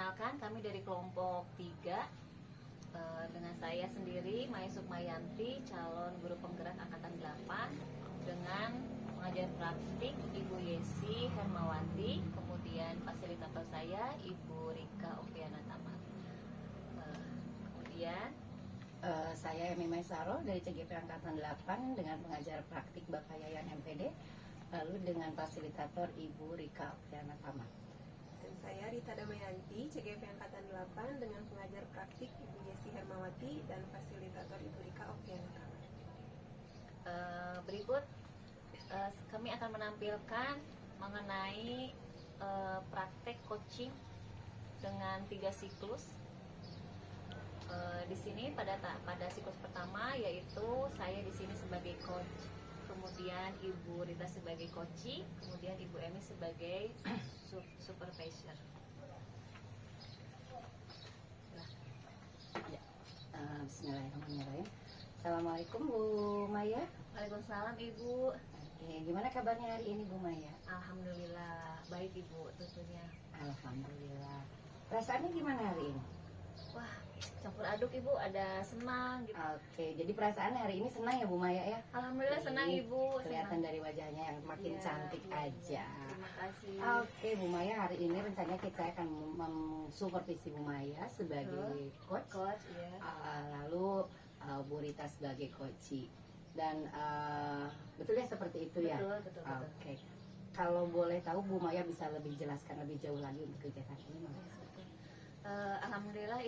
Perkenalkan, kami dari kelompok 3 dengan saya sendiri, Maya Sukmayanti, calon guru penggerak angkatan 8, dengan pengajar praktik Ibu Yesi Hermawati, kemudian fasilitator saya Ibu Rika Oviana Tamat. Kemudian saya Emi Maisaro dari CGP Angkatan 8 dengan pengajar praktik Bapak Yayan MPD, lalu dengan fasilitator Ibu Rika Oviana Tamat. Dan saya Rita Damayanti, CGP Angkatan 8 dengan pengajar praktik Ibu Yesi Hermawati dan fasilitator Ibu Rika Oviana Tamat. Berikut kami akan menampilkan mengenai praktek coaching dengan 3 siklus. Di sini pada siklus pertama yaitu saya di sini sebagai coach, kemudian Ibu Rita sebagai coachee, kemudian Ibu Emi sebagai supervisor. Ya. Bismillahirrahmanirrahim. Assalamualaikum Bu Maya. Waalaikumsalam Ibu. Oke, gimana kabarnya hari ini Bu Maya? Alhamdulillah baik Ibu tentunya. Alhamdulillah. Perasaannya gimana hari ini? Wah, campur aduk Ibu, ada senang gitu. Oke, jadi perasaan hari ini senang ya Bu Maya ya? Alhamdulillah senang Ibu. Kelihatan Senang. dari wajahnya yang makin Iya, cantik iya. aja. Terima kasih. Oke Bu Maya, hari ini rencananya kita akan mensupervisi Bu Maya sebagai coach, Coach, ya. lalu Bu Rita sebagai coachee. Dan betul ya seperti itu ya? Betul. Oke. Kalau boleh tahu Bu Maya bisa lebih jelaskan lebih jauh lagi untuk kegiatan ini? Alhamdulillah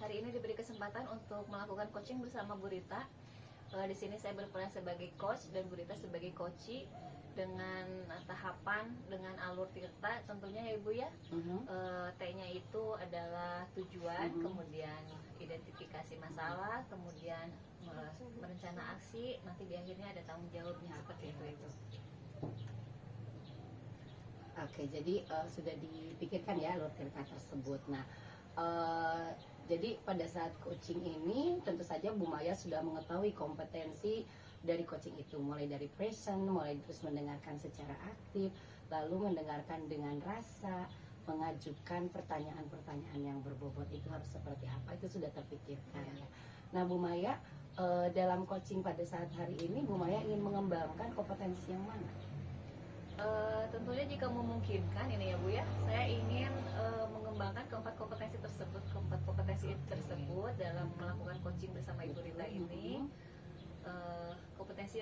hari ini diberi kesempatan untuk melakukan coaching bersama Bu Rita. Di sini saya berperan sebagai coach dan Bu Rita sebagai coachee dengan tahapan dengan alur tirta tentunya ya Ibu ya. T-nya itu adalah tujuan, kemudian identifikasi masalah, kemudian merencana aksi, nanti di akhirnya ada tanggung jawabnya seperti itu. Oke, jadi sudah dipikirkan ya alur tirta tersebut. Nah, jadi pada saat coaching ini tentu saja Bu Maya sudah mengetahui kompetensi dari coaching itu, mulai dari present, mulai terus mendengarkan secara aktif, lalu mendengarkan dengan rasa, mengajukan pertanyaan-pertanyaan yang berbobot itu harus seperti apa, itu sudah terpikirkan ya. Nah Bu Maya, dalam coaching pada saat hari ini Bu Maya ingin mengembangkan kompetensi yang mana? Tentunya jika memungkinkan ini ya Bu ya, saya ingin mengembangkan keempat kompetensi tersebut dalam melakukan coaching bersama Ibu Rita ini. Kompetensi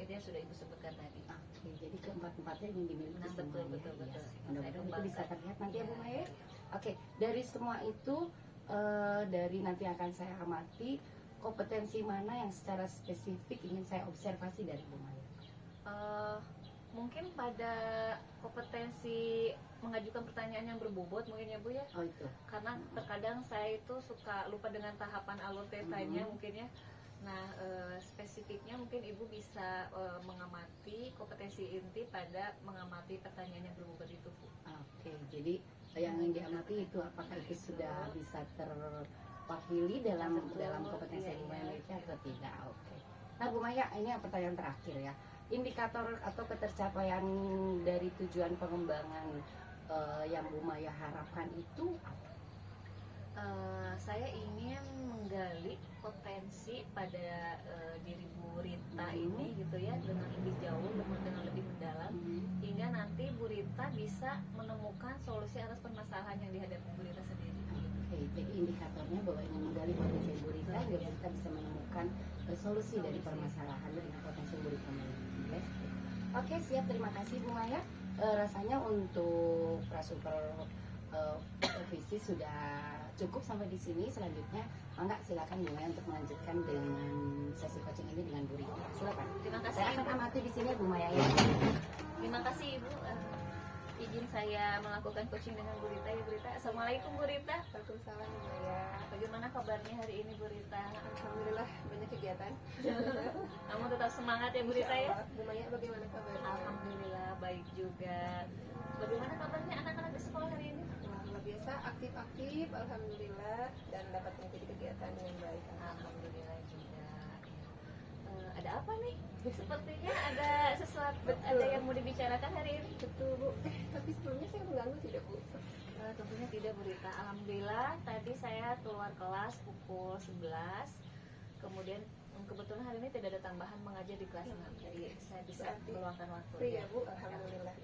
itu yang sudah Ibu sebutkan tadi. Oke, jadi keempat-empatnya ingin dimiliki Nah, semua betul. ya. Saya Mudah-mudahan itu kembangkan. bisa terlihat nanti ya Bu Maya. Oke, dari semua itu dari nanti akan saya amati kompetensi mana yang secara spesifik ingin saya observasi dari Bu Maya. Mungkin pada kompetensi mengajukan pertanyaan yang berbobot mungkin ya Bu ya. Oh itu. Karena terkadang saya itu suka lupa dengan tahapan alur tetanya mungkin ya. Nah, spesifiknya mungkin Ibu bisa mengamati kompetensi inti pada mengamati pertanyaan yang berbobot itu Bu. Oke, jadi yang ingin diamati itu apakah itu sudah bisa terwakili dalam kompetensi yang Bu Maya miliki atau tidak? Oke. Nah Bu Maya, ini yang pertanyaan terakhir ya. Indikator atau ketercapaian dari tujuan pengembangan yang Bu Maya harapkan itu apa? Saya ingin menggali potensi pada diri Bu Rita ini gitu ya, dengan lebih jauh, dengan lebih mendalam, hingga nanti Bu Rita bisa menemukan solusi atas permasalahan yang dihadapi Bu Rita sendiri. Oke, jadi indikatornya bahwa ingin menggali potensi Bu Rita, agar kita bisa menemukan solusi dari permasalahan dengan potensi Bu Rita miliki. Oke, siap, terima kasih Bu Maya. Rasanya untuk supervisi sudah cukup sampai di sini. Selanjutnya, enggak silakan Bu Maya untuk melanjutkan dengan sesi coaching ini dengan Bu Rita. Silakan. Terima kasih. Saya akan amati di sini ya Bu Maya ya. Terima kasih Ibu. Izin saya melakukan coaching dengan Bu Rita ya Bu Rita. Assalamualaikum Bu Rita. Waalaikumsalam Bu Maya. Bagaimana kabarnya hari ini Bu Rita? Alhamdulillah banyak kegiatan. Kamu tetap semangat ya Bu Rita ya? Bu Maya bagaimana kabarnya? Alhamdulillah baik juga. Bagaimana kabarnya anak-anak di sekolah hari ini? Luar biasa aktif, alhamdulillah, dan dapat mengikuti kegiatan yang baik. Alhamdulillah juga. Ada apa nih? Sepertinya ada sesuatu, Betul. ada yang mau dibicarakan hari ini. Betul Bu. Tapi sebelumnya saya mengganggu tidak Bu? Tentunya tidak sudah Bu Rita. Alhamdulillah tadi saya keluar kelas pukul 11. Kemudian kebetulan hari ini tidak ada tambahan mengajar di kelas 6. Jadi saya bisa Berarti meluangkan waktu. free ya Bu, alhamdulillah.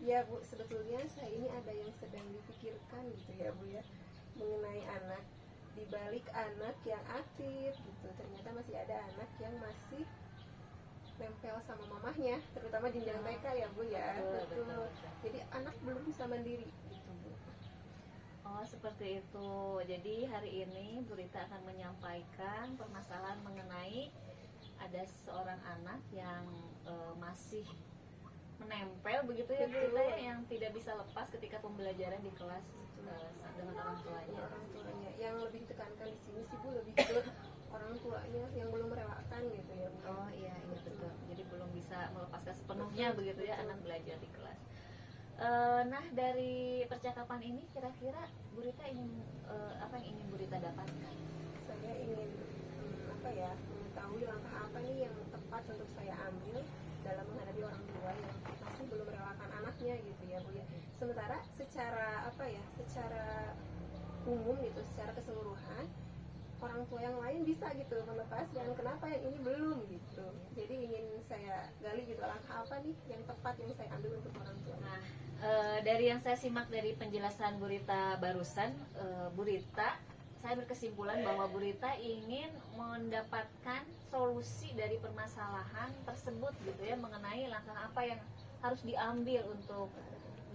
Ya Bu, sebetulnya saya ini ada yang sedang dipikirkan gitu ya Bu ya, mengenai anak. Di balik anak yang aktif gitu, ternyata masih ada anak yang masih nempel sama mamahnya, terutama jenjang TK ya Bu ya. Betul. Jadi anak belum bisa mandiri gitu Bu. Oh seperti itu. Jadi hari ini Bu Rita akan menyampaikan permasalahan mengenai ada seorang anak yang masih menempel begitu ya Bu Rita ya, yang tidak bisa lepas ketika pembelajaran di kelas dengan orang tuanya. Orang tuanya yang lebih ditekankan di sini sih Bu, lebih ke orang tuanya yang belum merelakan gitu ya Bu. Oh iya iya betul. Jadi belum bisa melepaskan sepenuhnya begitu ya anak belajar di kelas. Nah dari percakapan ini kira-kira Bu Rita ingin apa yang ingin Bu Rita dapatkan? Saya ingin mengetahui langkah apa nih yang tepat untuk saya ambil dalam menghadapi orang tua yang masih belum merelakan anaknya gitu ya Bu ya. Sementara secara secara umum gitu, secara keseluruhan orang tua yang lain bisa gitu melepas, dan kenapa yang ini belum gitu. Jadi ingin saya gali gitu langkah apa nih yang tepat yang saya ambil untuk orang tua. Nah, dari yang saya simak dari penjelasan Bu Rita barusan, Bu Rita, saya berkesimpulan bahwa Bu Rita ingin mendapatkan solusi dari permasalahan tersebut gitu ya, mengenai langkah apa yang harus diambil untuk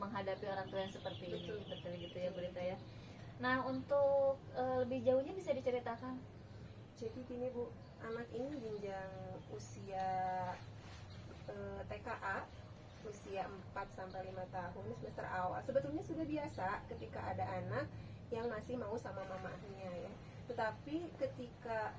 menghadapi orang tua yang seperti ini. Betul gitu ya Bu Rita ya. Nah, untuk lebih jauhnya bisa diceritakan. Jadi gini Bu, anak ini jenjang usia TKA, usia 4-5 tahun, semester awal. Sebetulnya sudah biasa ketika ada anak yang masih mau sama mamahnya ya. Tetapi ketika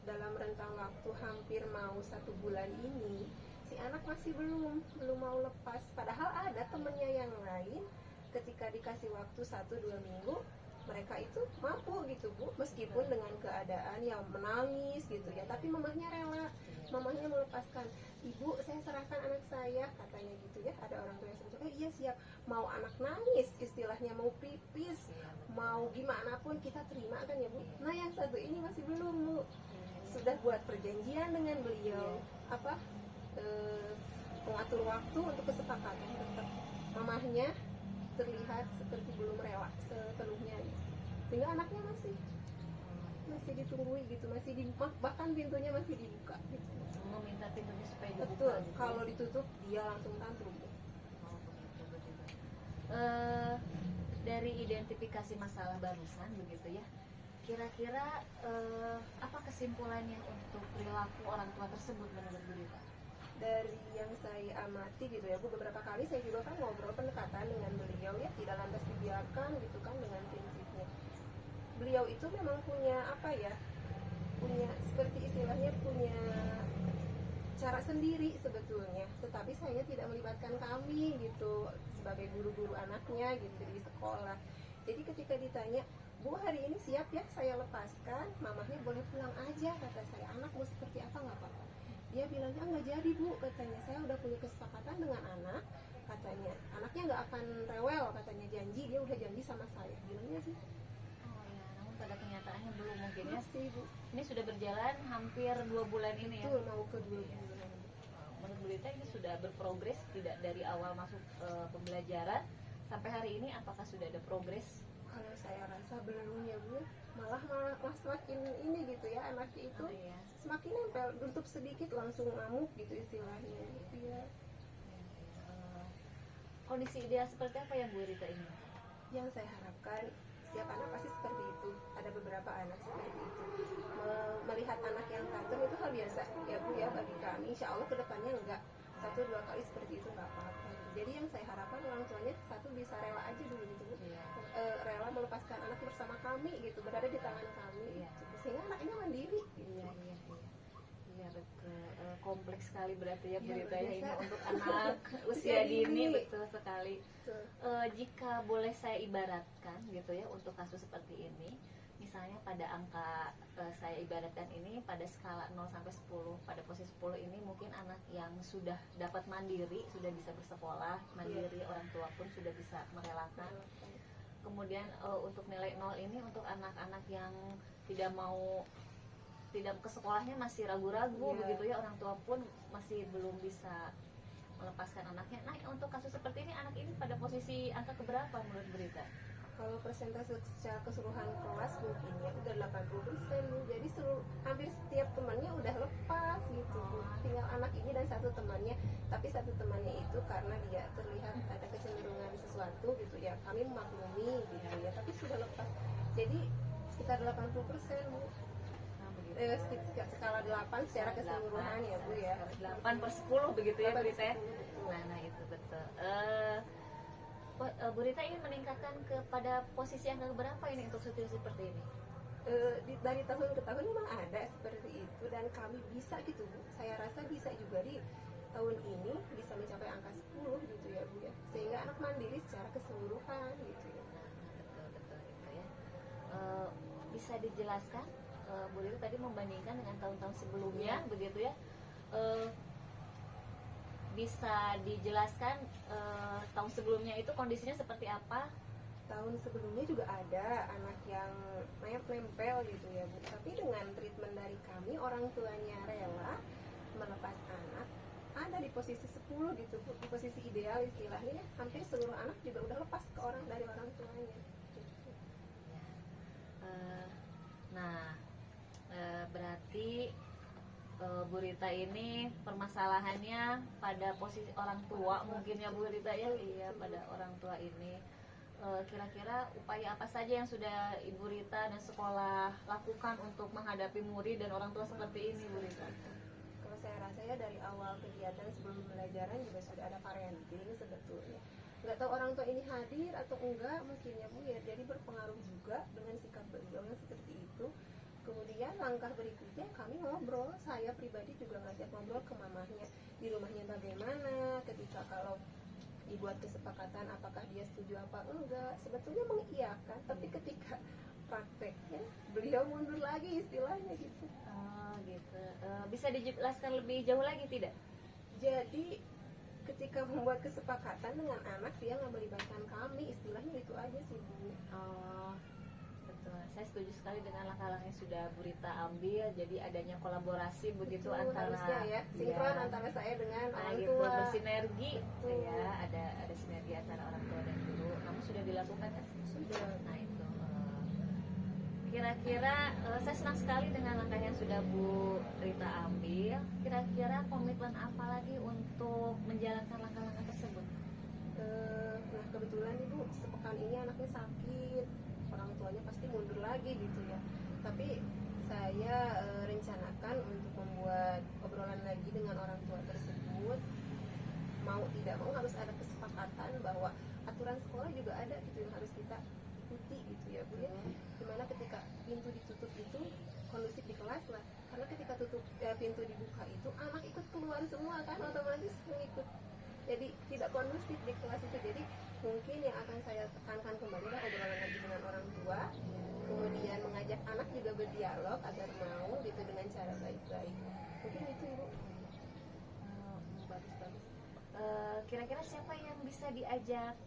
dalam rentang waktu hampir mau 1 bulan ini, si anak masih belum mau lepas. Padahal ada temennya yang lain, ketika dikasih waktu 1-2 minggu, mereka itu mampu gitu Bu, meskipun dengan keadaan yang menangis gitu ya, tapi mamahnya rela, mamahnya melepaskan. Ibu, saya serahkan anak saya, katanya gitu ya. Ada orang tua yang sebetulnya iya siap, mau anak nangis, istilahnya mau pipis, mau gimana pun kita terima kan ya Bu. Nah yang satu ini masih belum Bu, sudah buat perjanjian dengan beliau mengatur waktu untuk kesepakatan, tetap mamahnya terlihat seperti belum rela sepenuhnya, sehingga anaknya masih ditunggui gitu, bahkan pintunya masih dibuka gitu. Meminta pintunya supaya dibuka. Betul, gitu. kalau ditutup dia langsung tantrum. Oh, begitu. Dari identifikasi masalah barusan begitu ya, kira-kira apa kesimpulannya untuk perilaku orang tua tersebut menurut Bu Rita? Dari yang saya amati gitu ya Bu, beberapa kali saya juga kan ngobrol pendekatan dengan beliau ya, tidak lantas dibiarkan gitu kan dengan prinsipnya. Beliau itu memang punya punya seperti istilahnya punya cara sendiri sebetulnya, tetapi saya tidak melibatkan kami gitu sebagai guru-guru anaknya gitu di sekolah. Jadi ketika ditanya, Bu hari ini siap ya saya lepaskan, mamahnya boleh pulang aja, kata saya. Anak mau seperti apa nggak apa-apa. Dia bilangnya nggak jadi Bu, katanya. Saya udah punya kesepakatan dengan anak, katanya. Anaknya nggak akan rewel, katanya, janji, dia udah janji sama saya, bilangnya sih. Oh ya, namun pada kenyataannya belum mungkin ya. Masih Bu. Ini sudah berjalan hampir 2 bulan ini ya. Betul, mau ke 2 bulan. Menurut Bu Rita ini sudah berprogres tidak dari awal masuk pembelajaran sampai hari ini, apakah sudah ada progres? Kalau saya rasa belum ya Bu, malah semakin ini gitu ya, anaknya itu Oh, iya. semakin nempel, tutup sedikit langsung ngamuk gitu istilahnya gitu ya. Kondisi ideal seperti apa yang Bu Rita ingin? Yang saya harapkan setiap anak pasti seperti itu. Ada beberapa anak seperti itu. Melihat anak yang tantrum itu hal biasa ya Bu ya bagi kami. Insya Allah kedepannya enggak 1-2 kali seperti itu nggak apa-apa. Jadi yang saya harapkan orang tuanya satu bisa rela aja dulu gitu Bu. Iya. Rela melepaskan anak bersama kami gitu, berada di tangan kami Iya. gitu. Sehingga anaknya mandiri gitu. Iya betul. Kompleks sekali berarti ya Bu Iya, Rita ya ini biasa. untuk anak usia dini, betul sekali. Betul. Jika boleh saya ibaratkan gitu ya untuk kasus seperti ini, misalnya pada angka saya ibaratkan ini pada skala 0 sampai 10, pada posisi 10 ini mungkin anak yang sudah dapat mandiri, sudah bisa bersekolah mandiri, orang tua pun sudah bisa merelakan. kemudian untuk nilai 0 ini untuk anak-anak yang tidak ke sekolahnya masih ragu-ragu Iya. begitu ya, orang tua pun masih belum bisa melepaskan anaknya. Nah, untuk kasus seperti ini anak ini pada posisi angka keberapa menurut berita? Kalau persentase secara keseluruhan kelas mungkin ya udah 80%, Bu. Jadi hampir setiap temannya udah lepas gitu, Bu. Tinggal anak ini dan satu temannya, tapi satu temannya itu karena dia terlihat ada kecenderungan sesuatu gitu ya, kami memaklumi gitu ya, tapi sudah lepas. Jadi sekitar 80%, Bu. Nah, begitu. Skala 8 secara keseluruhan ya, Bu ya. 8/10 begitu ya 8/10, berita ya. betul. Nah itu betul. Bu Rita ingin meningkatkan kepada posisi yang berapa ini untuk situasi seperti ini? Dari tahun ke tahun memang ada seperti itu dan kami bisa gitu, Bu. Saya rasa bisa juga di tahun ini bisa mencapai angka 10 gitu ya, Bu ya. Sehingga anak mandiri secara keseluruhan gitu ya. Betul itu ya. Bisa dijelaskan, Bu Rita tadi membandingkan dengan tahun-tahun sebelumnya begitu ya. Bisa dijelaskan tahun sebelumnya itu kondisinya seperti apa? Tahun sebelumnya juga ada anak yang nempel gitu ya, Bu. Tapi dengan treatment dari kami, orang tuanya rela melepas anak, ada di posisi 10 gitu, Bu. Di posisi ideal istilahnya, hampir seluruh anak juga udah lepas ke dari orang tuanya gitu. Berarti Bu Rita ini permasalahannya pada posisi orang tua mungkin ya Bu Rita ya. Iya, pada orang tua ini. Kira-kira upaya apa saja yang sudah Ibu Rita dan sekolah lakukan untuk menghadapi murid dan orang tua seperti ini, Bu Rita? Kalau saya rasa ya dari awal kegiatan sebelum pembelajaran juga sudah ada parenting sebetulnya. Nggak tahu orang tua ini hadir atau enggak mungkin ya, Bu ya. Jadi berpengaruh juga dengan sikap beliau yang seperti itu. Kemudian langkah berikutnya kami ngobrol, saya pribadi juga ngajak ngobrol ke mamahnya di rumahnya bagaimana, ketika kalau dibuat kesepakatan apakah dia setuju apa enggak, sebetulnya mengiyakan, tapi ketika prakteknya beliau mundur lagi istilahnya gitu. Oh gitu. Bisa dijelaskan lebih jauh lagi tidak? Jadi ketika membuat kesepakatan dengan anak dia nggak melibatkan kami, istilahnya itu aja sih, Bu. Oh, betul. Saya setuju sekali dengan langkah-langkah yang sudah Bu Rita ambil. Jadi adanya kolaborasi begitu Betul, antara harusnya ya sinkron antara saya dengan orang gitu, tua. bersinergi. Betul. Ya, ada sinergi antara orang tua dan guru. Namun sudah dilakukan kan? Sudah. Nah itu. Kira-kira saya senang sekali dengan langkah yang sudah Bu Rita ambil. Kira-kira komitmen apa lagi untuk menjalankan langkah-langkah tersebut? Nah kebetulan Ibu sepekan ini anaknya sakit, orang tuanya pasti mundur lagi gitu ya. Tapi saya rencanakan untuk membuat obrolan lagi dengan orang tua tersebut. Mau tidak mau harus ada kesepakatan bahwa aturan sekolah juga ada gitu yang harus kita ikuti gitu ya, Bu ya. Dimana ketika pintu ditutup itu kondusif di kelas lah, karena ketika pintu dibuka itu anak ikut keluar semua kan, otomatis mengikut, jadi tidak kondusif di kelas itu. Jadi mungkin yang akan saya tekankan kembali adalah obrolan lagi dengan orang tua, kemudian mengajak anak juga berdialog agar mau gitu dengan cara baik-baik. Mungkin itu, Ibu. Bagus. Kira-kira siapa yang bisa diajak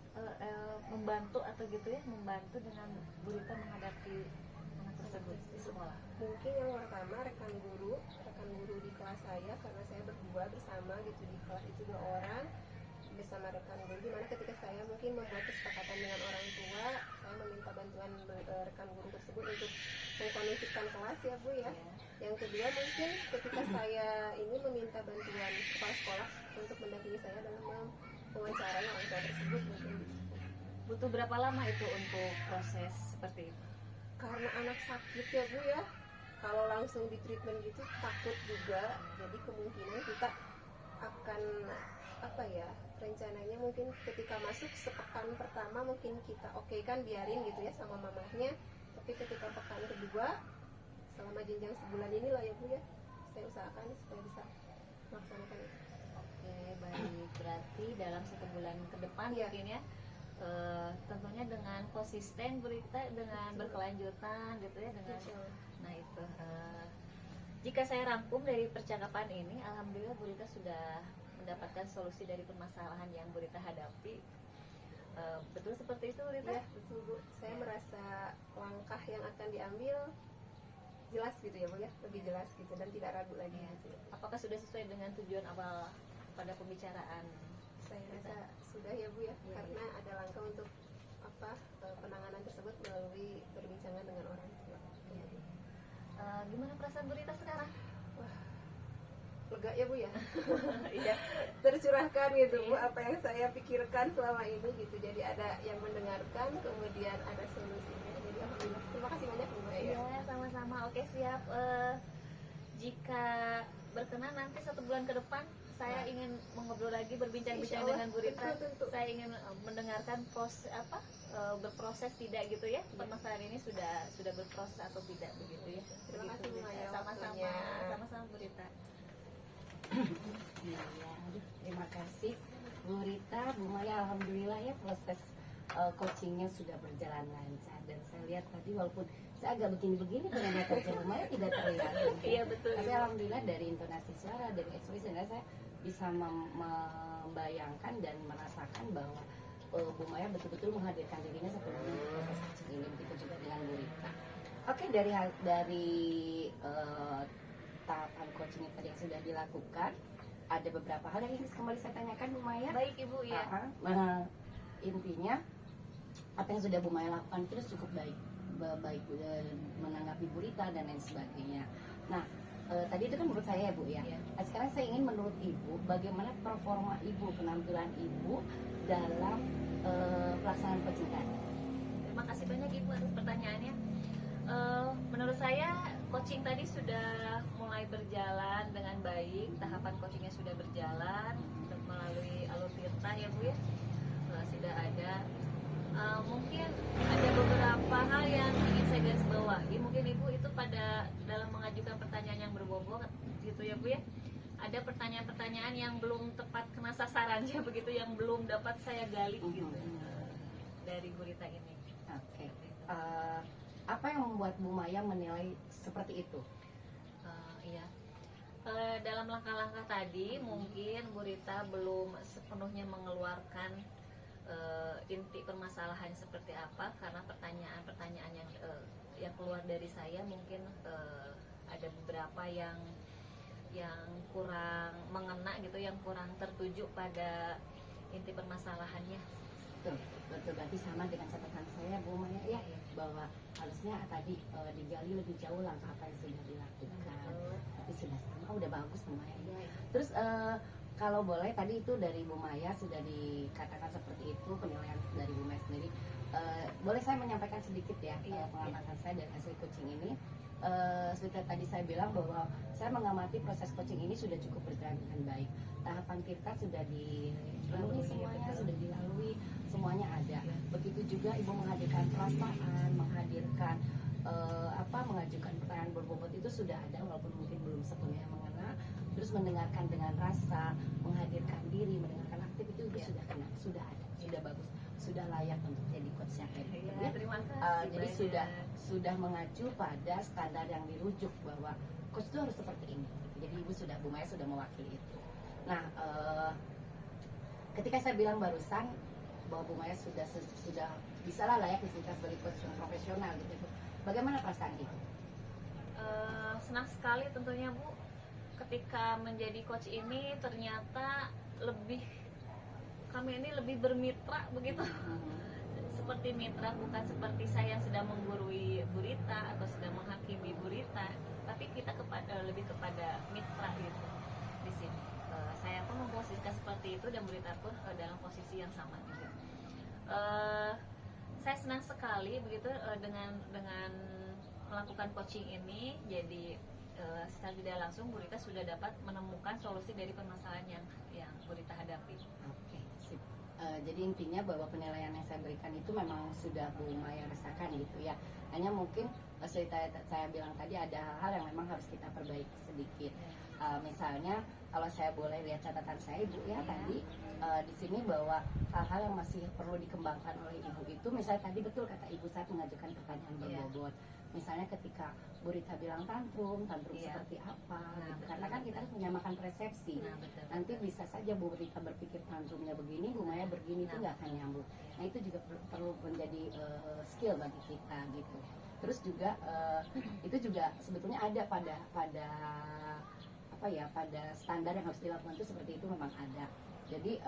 membantu atau gitu ya, membantu dengan Bu Rita menghadapi anak tersebut di sekolah? Mungkin yang pertama rekan guru di kelas saya, karena saya berdua bersama gitu di kelas itu 2 orang bersama rekan guru, dimana ketika saya mungkin membuat kesepakatan dengan orang tua, saya meminta bantuan rekan guru tersebut untuk mengkondusifkan kelas ya, Bu ya. Yang kedua mungkin ketika saya ini meminta bantuan kepala sekolah untuk mendampingi saya dalam mewawancarai orang tua tersebut mungkin. Butuh berapa lama itu untuk proses seperti itu? Karena anak sakit ya, Bu ya, kalau langsung di treatment gitu takut juga, jadi kemungkinan kita akan rencananya mungkin ketika masuk sepekan pertama mungkin kita kan biarin gitu ya sama mamahnya, tapi ketika pekan kedua selama jenjang sebulan inilah ya, Bu ya, saya usahakan supaya bisa melaksanakan itu. Oke, baik. Berarti dalam 1 bulan ke depan mungkin ya, tentunya dengan konsisten Bu Rita, dengan berkelanjutan gitu ya, dengan nah itu. Jika saya rangkum dari percakapan ini, alhamdulillah Bu Rita sudah mendapatkan solusi dari permasalahan yang Bu Rita hadapi. Betul seperti itu, Rita? Ya betul Bu, saya merasa langkah yang akan diambil jelas gitu ya Bu ya, lebih jelas gitu dan tidak ragu lagi Ya. gitu. Apakah sudah sesuai dengan tujuan awal pada pembicaraan? Saya rasa sudah ya Bu ya, Iya, karena ada langkah untuk penanganan tersebut melalui perbincangan dengan orang tua. Ya. Gimana perasaan Bu Rita sekarang? Lega ya Bu ya, Iya. tercurahkan gitu Bu apa yang saya pikirkan selama ini gitu, jadi ada yang mendengarkan kemudian ada solusinya, jadi alhamdulillah terima kasih banyak Bu ya. Iya, sama-sama. Oke, siap. Jika berkenan nanti 1 bulan ke depan saya ingin mengobrol lagi, berbincang-bincang Insya Allah, dengan Bu Rita. tentu. Saya ingin mendengarkan berproses tidak gitu ya, permasalahan ini sudah berproses atau tidak begitu ya. Terima kasih, Begitu, Bu Maya, sama-sama, waktunya. sama-sama Bu Rita. Iya, aduh, terima kasih Bu Rita, Bu Maya. Alhamdulillah ya proses coachingnya sudah berjalan lancar, dan saya lihat tadi walaupun saya agak begini-begini dengan kerja Bu Maya tidak terlihat. Iya, betul. Tapi alhamdulillah dari intonasi suara, dari ekspresi, saya bisa membayangkan dan merasakan bahwa Bu Maya betul-betul menghadirkan dirinya sepenuhnya di proses coaching ini. Begitu juga dengan Bu Rita. Oke, dari tahapan coaching tadi yang sudah dilakukan, ada beberapa hal yang ingin kembali saya tanyakan Bu Maya. Baik Ibu ya. Intinya apa yang sudah Bu Maya lakukan itu cukup baik menanggapi Bu Rita dan lain sebagainya. Nah, tadi itu kan menurut saya ya Bu ya. Iya. Nah, sekarang saya ingin menurut Ibu bagaimana performa Ibu, penampilan Ibu dalam pelaksanaan coaching tadi. Terima kasih banyak Ibu atas pertanyaannya. Menurut saya coaching tadi sudah mulai berjalan dengan baik, tahapan coachingnya sudah berjalan melalui alur tirta ya Bu ya. Sudah ada mungkin ada beberapa hal yang ingin saya garis bawahi. Mungkin Ibu itu pada dalam mengajukan pertanyaan yang berbobot gitu ya Bu ya. Ada pertanyaan-pertanyaan yang belum tepat kena sasarannya begitu, yang belum dapat saya gali gitu dari Bu Rita ini. Oke. Apa yang membuat Bu Maya menilai seperti itu? Iya. Dalam langkah-langkah tadi mungkin Bu Rita belum sepenuhnya mengeluarkan inti permasalahan seperti apa, karena pertanyaan-pertanyaan yang keluar dari saya mungkin ada beberapa yang kurang mengena gitu, yang kurang tertuju pada inti permasalahannya. Betul, berarti sama dengan catatan saya Bu Maya ya, bahwa harusnya tadi digali lebih jauh langkah apa yang sudah dilakukan. Tapi sudah sama, udah bagus Bu Maya. Terus kalau boleh, tadi itu dari Bu Maya sudah dikatakan seperti itu penilaian dari Bu Maya sendiri. Boleh saya menyampaikan sedikit ya pengamatan saya dari hasil coaching ini. Seperti tadi saya bilang bahwa saya mengamati proses coaching ini sudah cukup berjalan dengan baik. Tahapan kita sudah dilalui semuanya, sudah dilalui semuanya ada. Begitu juga Ibu menghadirkan perasaan, menghadirkan mengajukan pertanyaan berbobot itu sudah ada, walaupun mungkin belum sepenuhnya mengena. Terus mendengarkan dengan rasa, menghadirkan diri, mendengarkan aktif itu sudah kena, sudah ada, sudah bagus, sudah layak untuk jadi coach yang hebat. Ya, terima kasih. Jadi banyak. sudah mengacu pada standar yang dirujuk bahwa coach itu harus seperti ini. Jadi Bu Maya sudah mewakili itu. Nah, ketika saya bilang barusan bahwa Bu Maya sudah bisa lah layak disebutkan sebagai coach yang profesional gitu. Bagaimana perasaan Ibu? Senang sekali tentunya Bu, ketika menjadi coach ini ternyata kami ini lebih bermitra begitu. Seperti mitra, bukan seperti saya yang sedang menggurui Bu Rita atau sedang menghakimi Bu Rita, tapi kita lebih kepada mitra gitu di sini. Saya pun memposisikan seperti itu dan Bu Rita pun dalam posisi yang sama juga. Saya senang sekali begitu dengan melakukan coaching ini. Jadi secara tidak langsung Bu Rita sudah dapat menemukan solusi dari permasalahan yang Bu Rita hadapi. Oke, sip. Jadi intinya bahwa penilaian yang saya berikan itu memang sudah Bu Maya rasakan gitu ya. Hanya mungkin seperti saya bilang tadi, ada hal-hal yang memang harus kita perbaiki sedikit. Misalnya kalau saya boleh lihat catatan saya Ibu ya, Iya. tadi di sini bahwa hal-hal yang masih perlu dikembangkan oleh Ibu itu, misalnya tadi betul kata Ibu saat mengajukan pertanyaan Iya. berbobot. Misalnya ketika Bu Rita bilang tantrum Iya. seperti apa, Nah, gitu. betul, Karena kan kita harus menyamakan persepsi. Nah, betul. Nanti bisa saja Bu Rita berpikir tantrumnya begini, Bu Maya begini, itu Nah. nggak akan nyambung. Nah itu juga perlu menjadi skill bagi kita gitu. Terus juga itu juga sebetulnya ada pada apa ya, pada standar yang harus dilakukan itu seperti itu memang ada. Jadi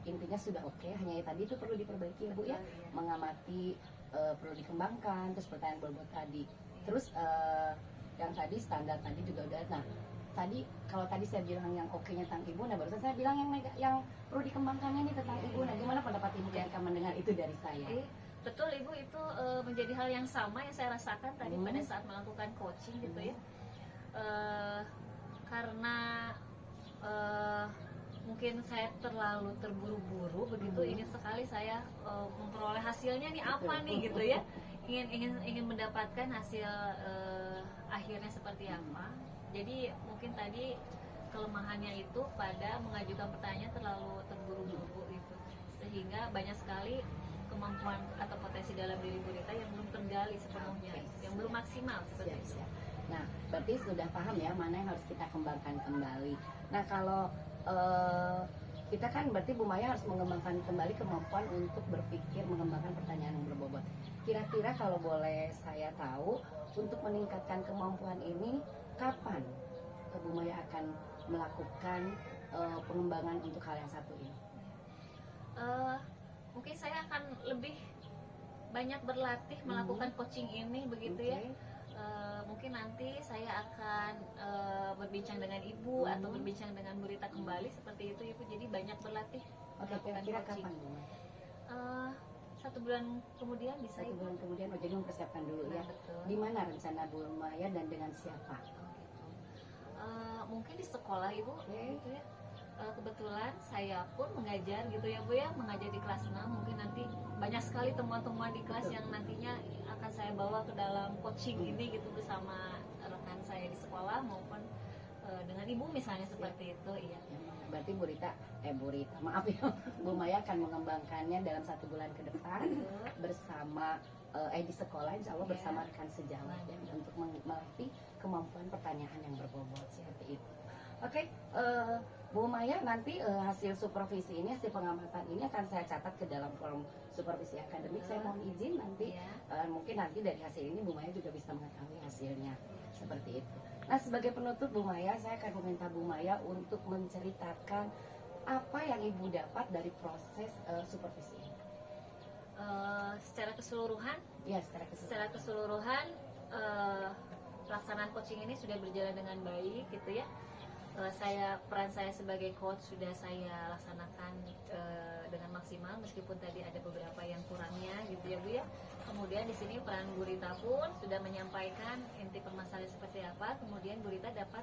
intinya sudah oke, hanya tadi itu perlu diperbaiki ya Bu ya, Betul, iya. mengamati perlu dikembangkan, terus pertanyaan berbobot tadi. Terus yang tadi standar tadi juga udah. Nah tadi kalau tadi saya bilang yang oke-nya tentang Ibu, nah barusan saya bilang yang perlu dikembangkannya ini tentang Ibu. Nah gimana pendapat Ibu ketika mendengar itu dari saya? Betul Ibu, itu menjadi hal yang sama yang saya rasakan tadi pada saat melakukan coaching gitu ya. Karena mungkin saya terlalu terburu-buru begitu, ingin sekali saya memperoleh hasilnya nih apa nih gitu ya, ingin mendapatkan hasil akhirnya seperti apa. Jadi mungkin tadi kelemahannya itu pada mengajukan pertanyaan terlalu terburu-buru itu, sehingga banyak sekali kemampuan atau potensi dalam diri Bu Rita yang belum tergali sepenuhnya, yang belum maksimal seperti itu. Nah, berarti sudah paham ya mana yang harus kita kembangkan kembali. Nah, kalau kita kan berarti Bu Maya harus mengembangkan kembali kemampuan untuk berpikir, mengembangkan pertanyaan yang berbobot. Kira-kira kalau boleh saya tahu, untuk meningkatkan kemampuan ini, kapan Bu Maya akan melakukan pengembangan untuk hal yang satu ini? Mungkin saya akan lebih banyak berlatih melakukan coaching ini begitu ya. Mungkin nanti saya akan berbincang dengan Ibu atau berbincang dengan Bu Rita kembali seperti itu Ibu. Jadi banyak berlatih melakukan Kira-kira coaching. kapan Bu? 1 bulan kemudian bisa 1 Ibu. bulan kemudian, jadi mempersiapkan dulu ya. Nah, betul. Di mana rencana Bu Maya dan dengan siapa? Mungkin di sekolah Ibu, gitu ya. Kebetulan saya pun mengajar gitu ya Bu ya, mengajar di kelas 6. Mungkin nanti banyak sekali temuan-temuan di kelas yang nantinya akan saya bawa ke dalam coaching ini gitu, bersama rekan saya di sekolah maupun dengan Ibu misalnya seperti itu. Iya. Berarti Bu Rita, maaf ya, Bu Maya akan mengembangkannya dalam 1 bulan ke depan bersama di sekolah, insya Allah bersama rekan sejawat ya, untuk melatih kemampuan pertanyaan yang berbobot seperti itu. Oke, Bu Maya, nanti hasil supervisi ini, hasil pengamatan ini akan saya catat ke dalam forum supervisi akademik. Saya mohon izin nanti, mungkin nanti dari hasil ini Bu Maya juga bisa mengetahui hasilnya seperti itu. Nah, sebagai penutup Bu Maya, saya akan meminta Bu Maya untuk menceritakan apa yang Ibu dapat dari proses supervisi ini. Secara keseluruhan, Ya, secara keseluruhan pelaksanaan coaching ini sudah berjalan dengan baik gitu ya. Peran saya sebagai coach sudah saya laksanakan dengan maksimal, meskipun tadi ada beberapa yang kurangnya gitu ya Bu ya. Kemudian di sini peran Bu Rita pun sudah menyampaikan inti permasalahan seperti apa, kemudian Bu Rita dapat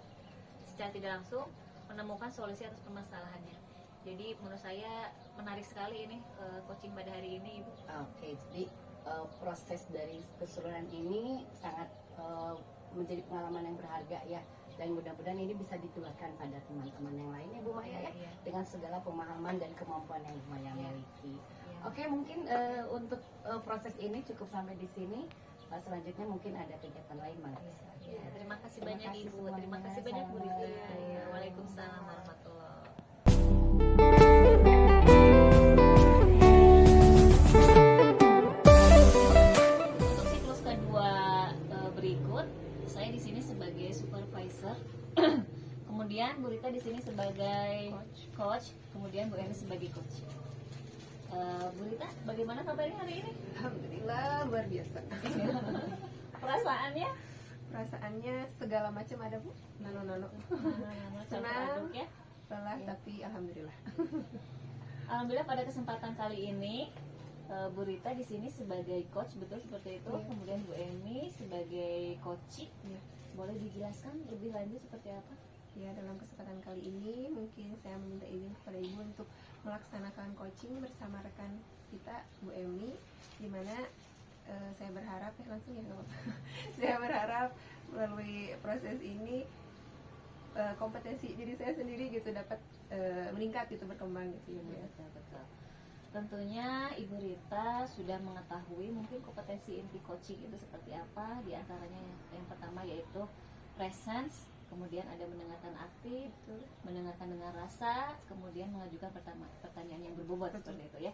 secara tidak langsung menemukan solusi atas permasalahannya. Jadi menurut saya menarik sekali ini coaching pada hari ini Ibu. Oke, jadi proses dari keseluruhan ini sangat menjadi pengalaman yang berharga ya, dan mudah-mudahan ini bisa ditularkan pada teman-teman yang lainnya Bu Maya ya, dengan segala pemahaman dan kemampuan yang Bu Maya miliki. Oke, mungkin untuk proses ini cukup sampai di sini. Selanjutnya mungkin ada kegiatan lain Maya. Terima kasih banyak Ibu. Semuanya. Terima kasih banyak Bu Rita. Assalamualaikum. Waalaikumsalam warahmatullahi. Untuk siklus kedua berikut, saya di sini sebagai supervisor, kemudian Bu Rita di sini sebagai coach, kemudian Bu Eni sebagai coach. Bu Rita, bagaimana kabarnya hari ini? Alhamdulillah luar biasa. Perasaannya? Perasaannya segala macam ada Bu. Nono. Senang, ya. lelah, tapi alhamdulillah. Alhamdulillah pada kesempatan kali ini Bu Rita di sini sebagai coach, betul seperti itu. Kemudian Bu Eni sebagai coach. Boleh dijelaskan lebih lanjut seperti apa? Ya, dalam kesempatan kali ini mungkin saya meminta izin kepada Ibu untuk melaksanakan coaching bersama rekan kita Bu Emi, di mana saya berharap langsung ya nggak apa-apa. Saya berharap melalui proses ini kompetensi diri saya sendiri gitu dapat meningkat gitu, berkembang gitu ya Bu ya. Betul, betul. Tentunya Ibu Rita sudah mengetahui mungkin kompetensi inti coaching itu seperti apa. Di antaranya yang pertama yaitu presence, kemudian ada mendengarkan aktif, mendengarkan dengan rasa, kemudian mengajukan pertanyaan yang berbobot seperti itu ya.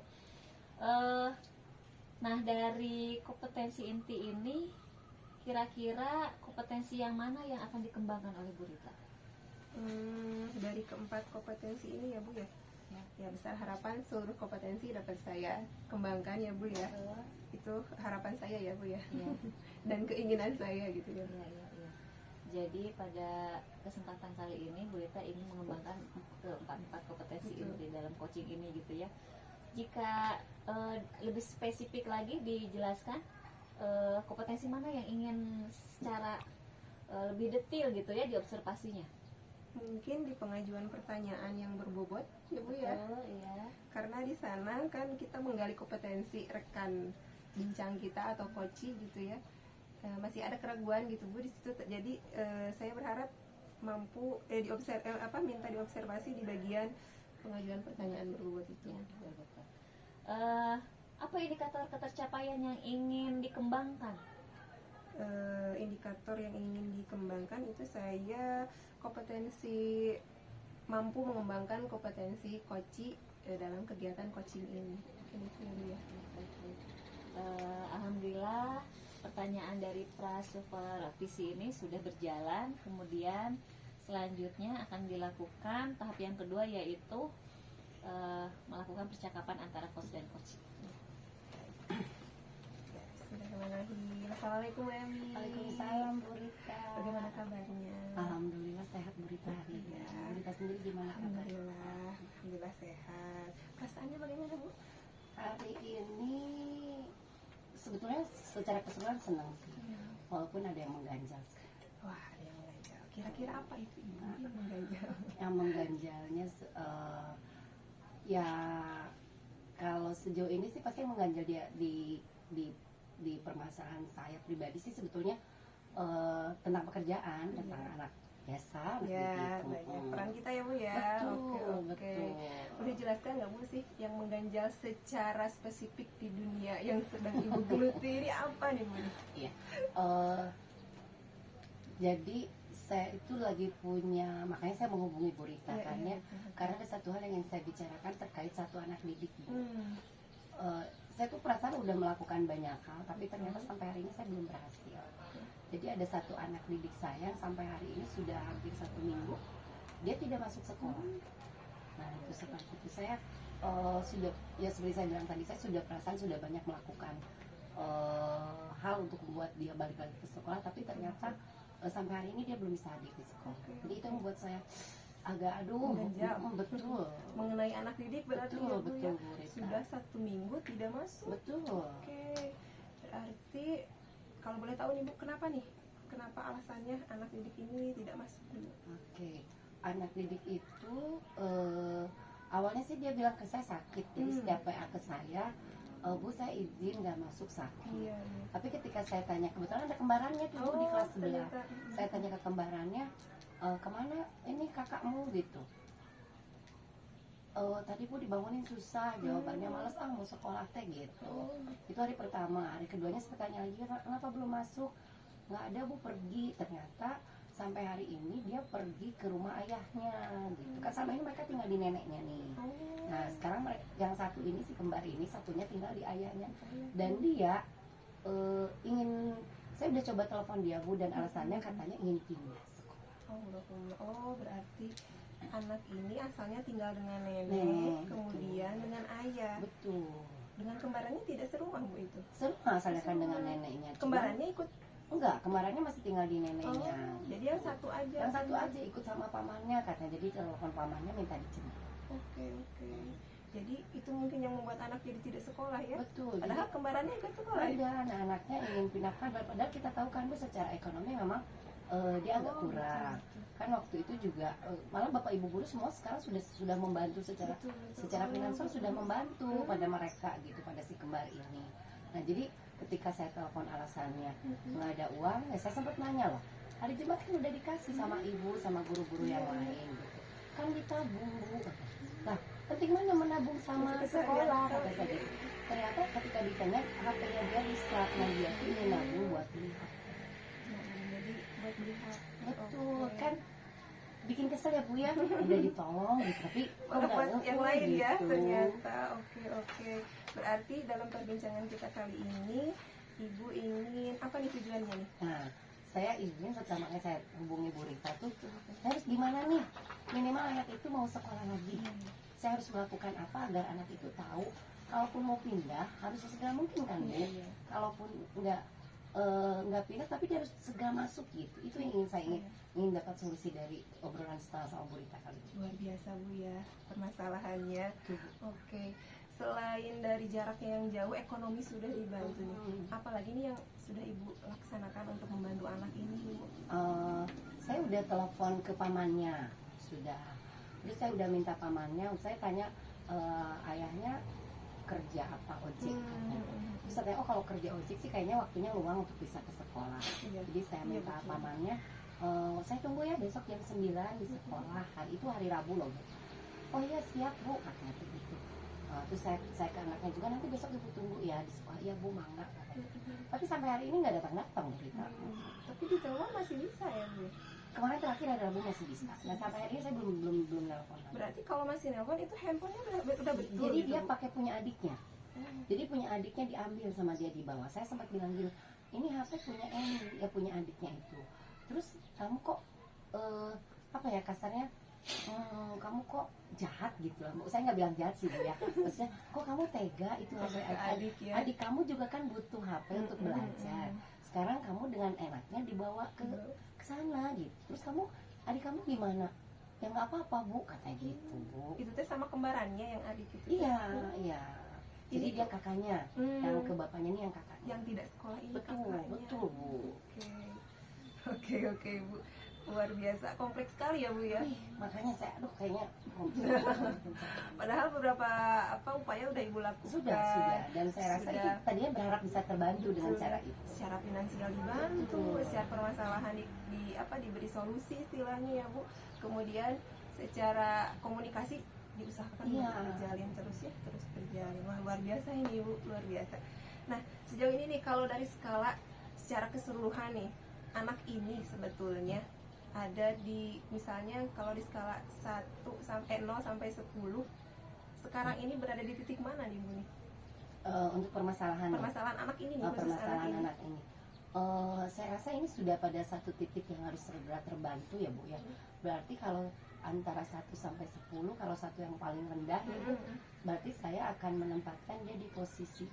Nah, dari kompetensi inti ini kira-kira kompetensi yang mana yang akan dikembangkan oleh Bu Rita? Dari keempat kompetensi ini ya Bu ya. Ya besar harapan seluruh kompetensi dapat saya kembangkan ya Bu ya. Itu harapan saya ya Bu ya. Ya. Dan keinginan saya gitu ya. Ya, ya, ya. Jadi pada kesempatan kali ini Bu Rita ingin mengembangkan keempat kompetensi ini di dalam coaching ini gitu ya. Jika lebih spesifik lagi dijelaskan kompetensi mana yang ingin secara lebih detail gitu ya diobservasinya. Mungkin di pengajuan pertanyaan yang berbobot ya Bu ya. Betul, iya. Karena di sana kan kita menggali kompetensi rekan bincang kita atau coaching gitu ya. Masih ada keraguan gitu Bu di situ. Jadi saya berharap mampu minta diobservasi di bagian pengajuan pertanyaan berbobot itu. Ya, betul, betul. Apa indikator ketercapaian yang ingin dikembangkan? Indikator yang ingin dikembangkan itu saya kompetensi mampu mengembangkan kompetensi coaching dalam kegiatan coaching ini. Ini ya. Alhamdulillah pertanyaan dari pra-supervisi ini sudah berjalan. Kemudian selanjutnya akan dilakukan tahap yang kedua yaitu melakukan percakapan antara coach dan coach. Bismillahirrahmanirrahim. Assalamualaikum Emi. Waalaikumsalam Bu Rita. Bagaimana kabarnya? Alhamdulillah sehat Bu Rita hari ini. Ya. Bu Rita sendiri gimana kabarnya? Alhamdulillah sehat. Perasaannya bagaimana Bu? Hari ini sebetulnya secara keseluruhan senang sih, walaupun ada yang mengganjal. Wah, ada yang mengganjal. Kira-kira apa itu Ibu yang mengganjal? Yang mengganjalnya ya kalau sejauh ini sih pasti yang mengganjal dia di permasalahan saya pribadi sih sebetulnya tentang pekerjaan, tentang anak biasa, Ya, banyak peran kita ya Bu ya. Betul, Oke. betul. Boleh jelaskan nggak Bu sih yang mengganjal secara spesifik di dunia yang sedang Ibu geluti ini apa nih Bu? Iya. Jadi saya itu lagi punya, makanya saya menghubungi Bu Rita karena ada satu hal yang ingin saya bicarakan terkait satu anak didik Bu. Saya tuh perasaan udah melakukan banyak hal, tapi ternyata sampai hari ini saya belum berhasil. Jadi ada satu anak didik saya yang sampai hari ini sudah hampir 1 minggu dia tidak masuk sekolah. Nah itu seperti itu saya sudah, ya seperti saya bilang tadi, saya sudah perasaan sudah banyak melakukan hal untuk membuat dia balik lagi ke sekolah, tapi ternyata sampai hari ini dia belum bisa hadir di sekolah. Jadi itu membuat saya agak betul mengenai anak didik berarti betul, ya Bu ya. Bu Rita. Sudah 1 minggu tidak masuk. Betul. Oke, berarti kalau boleh tahu nih Bu, kenapa nih? Kenapa alasannya anak didik ini tidak masuk dulu? Oke, anak didik itu awalnya sih dia bilang ke saya sakit, jadi setiap PA ke saya, Bu saya izin nggak masuk sakit. Iya. Tapi ketika saya tanya, kebetulan ada kembarannya tuh Bu, di kelas sebelah. ternyata. Saya tanya ke kembarannya, kemana ini kakakmu gitu. Tadi Bu dibangunin susah, jawabannya males mau sekolah teh gitu. Itu hari pertama. Hari keduanya saya tanya lagi, kenapa belum masuk? Nggak ada Bu, pergi. Ternyata sampai hari ini dia pergi ke rumah ayahnya gitu. Kan selama ini mereka tinggal di neneknya nih. Nah sekarang yang satu ini si kembar ini, satunya tinggal di ayahnya. Dan dia ingin, saya udah coba telepon dia Bu, dan alasannya katanya ingin pindah sekolah. Oh berarti anak ini asalnya tinggal dengan nenek, kemudian betul. dengan ayah. Betul. Dengan kembarannya tidak serumah Bu itu? Serumah asalnya kan dengan neneknya. Kembarannya ikut? Enggak, kembarannya masih tinggal di neneknya. Jadi yang satu aja? Yang satu aja ikut sama pamannya katanya. Jadi telepon pamannya minta dijemput. Oke. Jadi itu mungkin yang membuat anak jadi tidak sekolah ya? Betul. Padahal kembarannya ikut sekolah ya? Ada anak-anaknya ingin pindah kabar. Padahal kita tahu kan Bu, secara ekonomi memang dia agak kurang. Kan waktu itu juga malah bapak ibu guru semua sekarang sudah membantu secara finansial, sudah membantu pada mereka gitu, pada si kembar ini. Nah jadi ketika saya telepon alasannya nggak ada uang, ya saya sempat nanya loh, hari Jumat kan udah dikasih sama ibu sama guru-guru yang lain gitu. Kan ditabung Bu. Nah, penting mana menabung sama sekolah kata saya gitu. Ternyata ketika ditanya HP-nya dia bisa, nah dia tuh ingin nabung buat beli HP. Jadi buat beli HP. Betul Oke. kan, bikin kesel ya Bu ya, udah ditolong gitu, tapi kok Malah nggak buat ngerti yang lain ya gitu. ternyata. Oke. Berarti dalam perbincangan kita kali ini ibu ingin apa nih tujuannya nih? Nah, saya ingin setelah makanya saya hubungi Bu Rita tuh, harus gimana nih, minimal anak itu mau sekolah lagi. Saya harus melakukan apa agar anak itu tahu, kalaupun mau pindah harus segera mungkin kan Bu. Iya. Kalaupun nggak pindah tapi dia harus segera masuk gitu. Itu yang ingin saya ingin dapat solusi dari obrolan setelah sama Bu Rita kali ini. Luar biasa Bu ya permasalahannya. Tuh, Bu. Oke. Selain dari jaraknya yang jauh, ekonomi sudah dibantu nih. Apalagi nih yang sudah ibu laksanakan untuk membantu anak ini Bu? Saya udah telepon ke pamannya sudah. Terus saya udah minta pamannya, saya tanya ayahnya kerja apa ojek katanya. Terus saya tanya, oh kalau kerja ojek sih kayaknya waktunya luang untuk bisa ke sekolah. Iya. Jadi saya Iya, minta betul. pamannya, saya tunggu ya besok jam 9 di sekolah. Hari itu hari Rabu loh Bu. Oh iya siap Bu katanya begitu. Terus saya ke anaknya juga, nanti besok ibu tunggu ya di sekolah. Iya Bu, mangga katanya. Tapi sampai hari ini nggak datang berita. Tapi di telepon masih bisa ya Bu? Kemarin terakhir hari Rabu masih bisa. Nah sampai hari ini saya belum nelpon. Berarti kalau masih nelpon itu handphonenya udah betul. Jadi gitu, dia Bu? pakai punya adiknya. Jadi punya adiknya diambil sama dia di bawah. Saya sempat bilang gitu, ini HP punya Eni, ya punya adiknya itu. Terus kamu kok apa ya kasarnya, kamu kok jahat gitu lah. Saya nggak bilang jahat sih Bu ya. Maksudnya kok kamu tega itu HP Adik ya. adik kamu juga kan butuh HP untuk belajar. Sekarang kamu dengan enaknya dibawa ke sana gitu. Terus adik kamu gimana? Ya nggak apa-apa Bu, katanya gitu Bu. Itu teh sama kembarannya yang adik itu. Iya, iya. Jadi Ini dia kakaknya, yang ke bapaknya ini yang kakaknya. yang tidak sekolah ini Betul, kakaknya. betul Bu. Oke Bu. Luar biasa, kompleks sekali ya Bu ya. Ih, makanya saya kayaknya Padahal beberapa upaya udah ibu lakukan. sudah. Dan saya rasa Sudah. itu tadinya berharap bisa terbantu dengan Betul. cara itu. Secara finansial dibantu, Betul. secara permasalahan diberi solusi istilahnya ya Bu. Kemudian secara komunikasi diusahakan Iya. untuk berjalin terus ya, terus berjalin. Wah, luar biasa ini Bu, luar biasa. Nah, sejauh ini nih kalau dari skala secara keseluruhan nih, anak ini sebetulnya ada di misalnya kalau di skala 0 sampai 10 sekarang ini berada di titik mana nih Bu nih? Untuk permasalahan Permasalahan anak ini nih, khusus permasalahan anak anak ini. Saya rasa ini sudah pada satu titik yang harus segera terbantu ya Bu ya. Berarti kalau antara 1 sampai 10, kalau satu yang paling rendah itu berarti saya akan menempatkan dia di posisi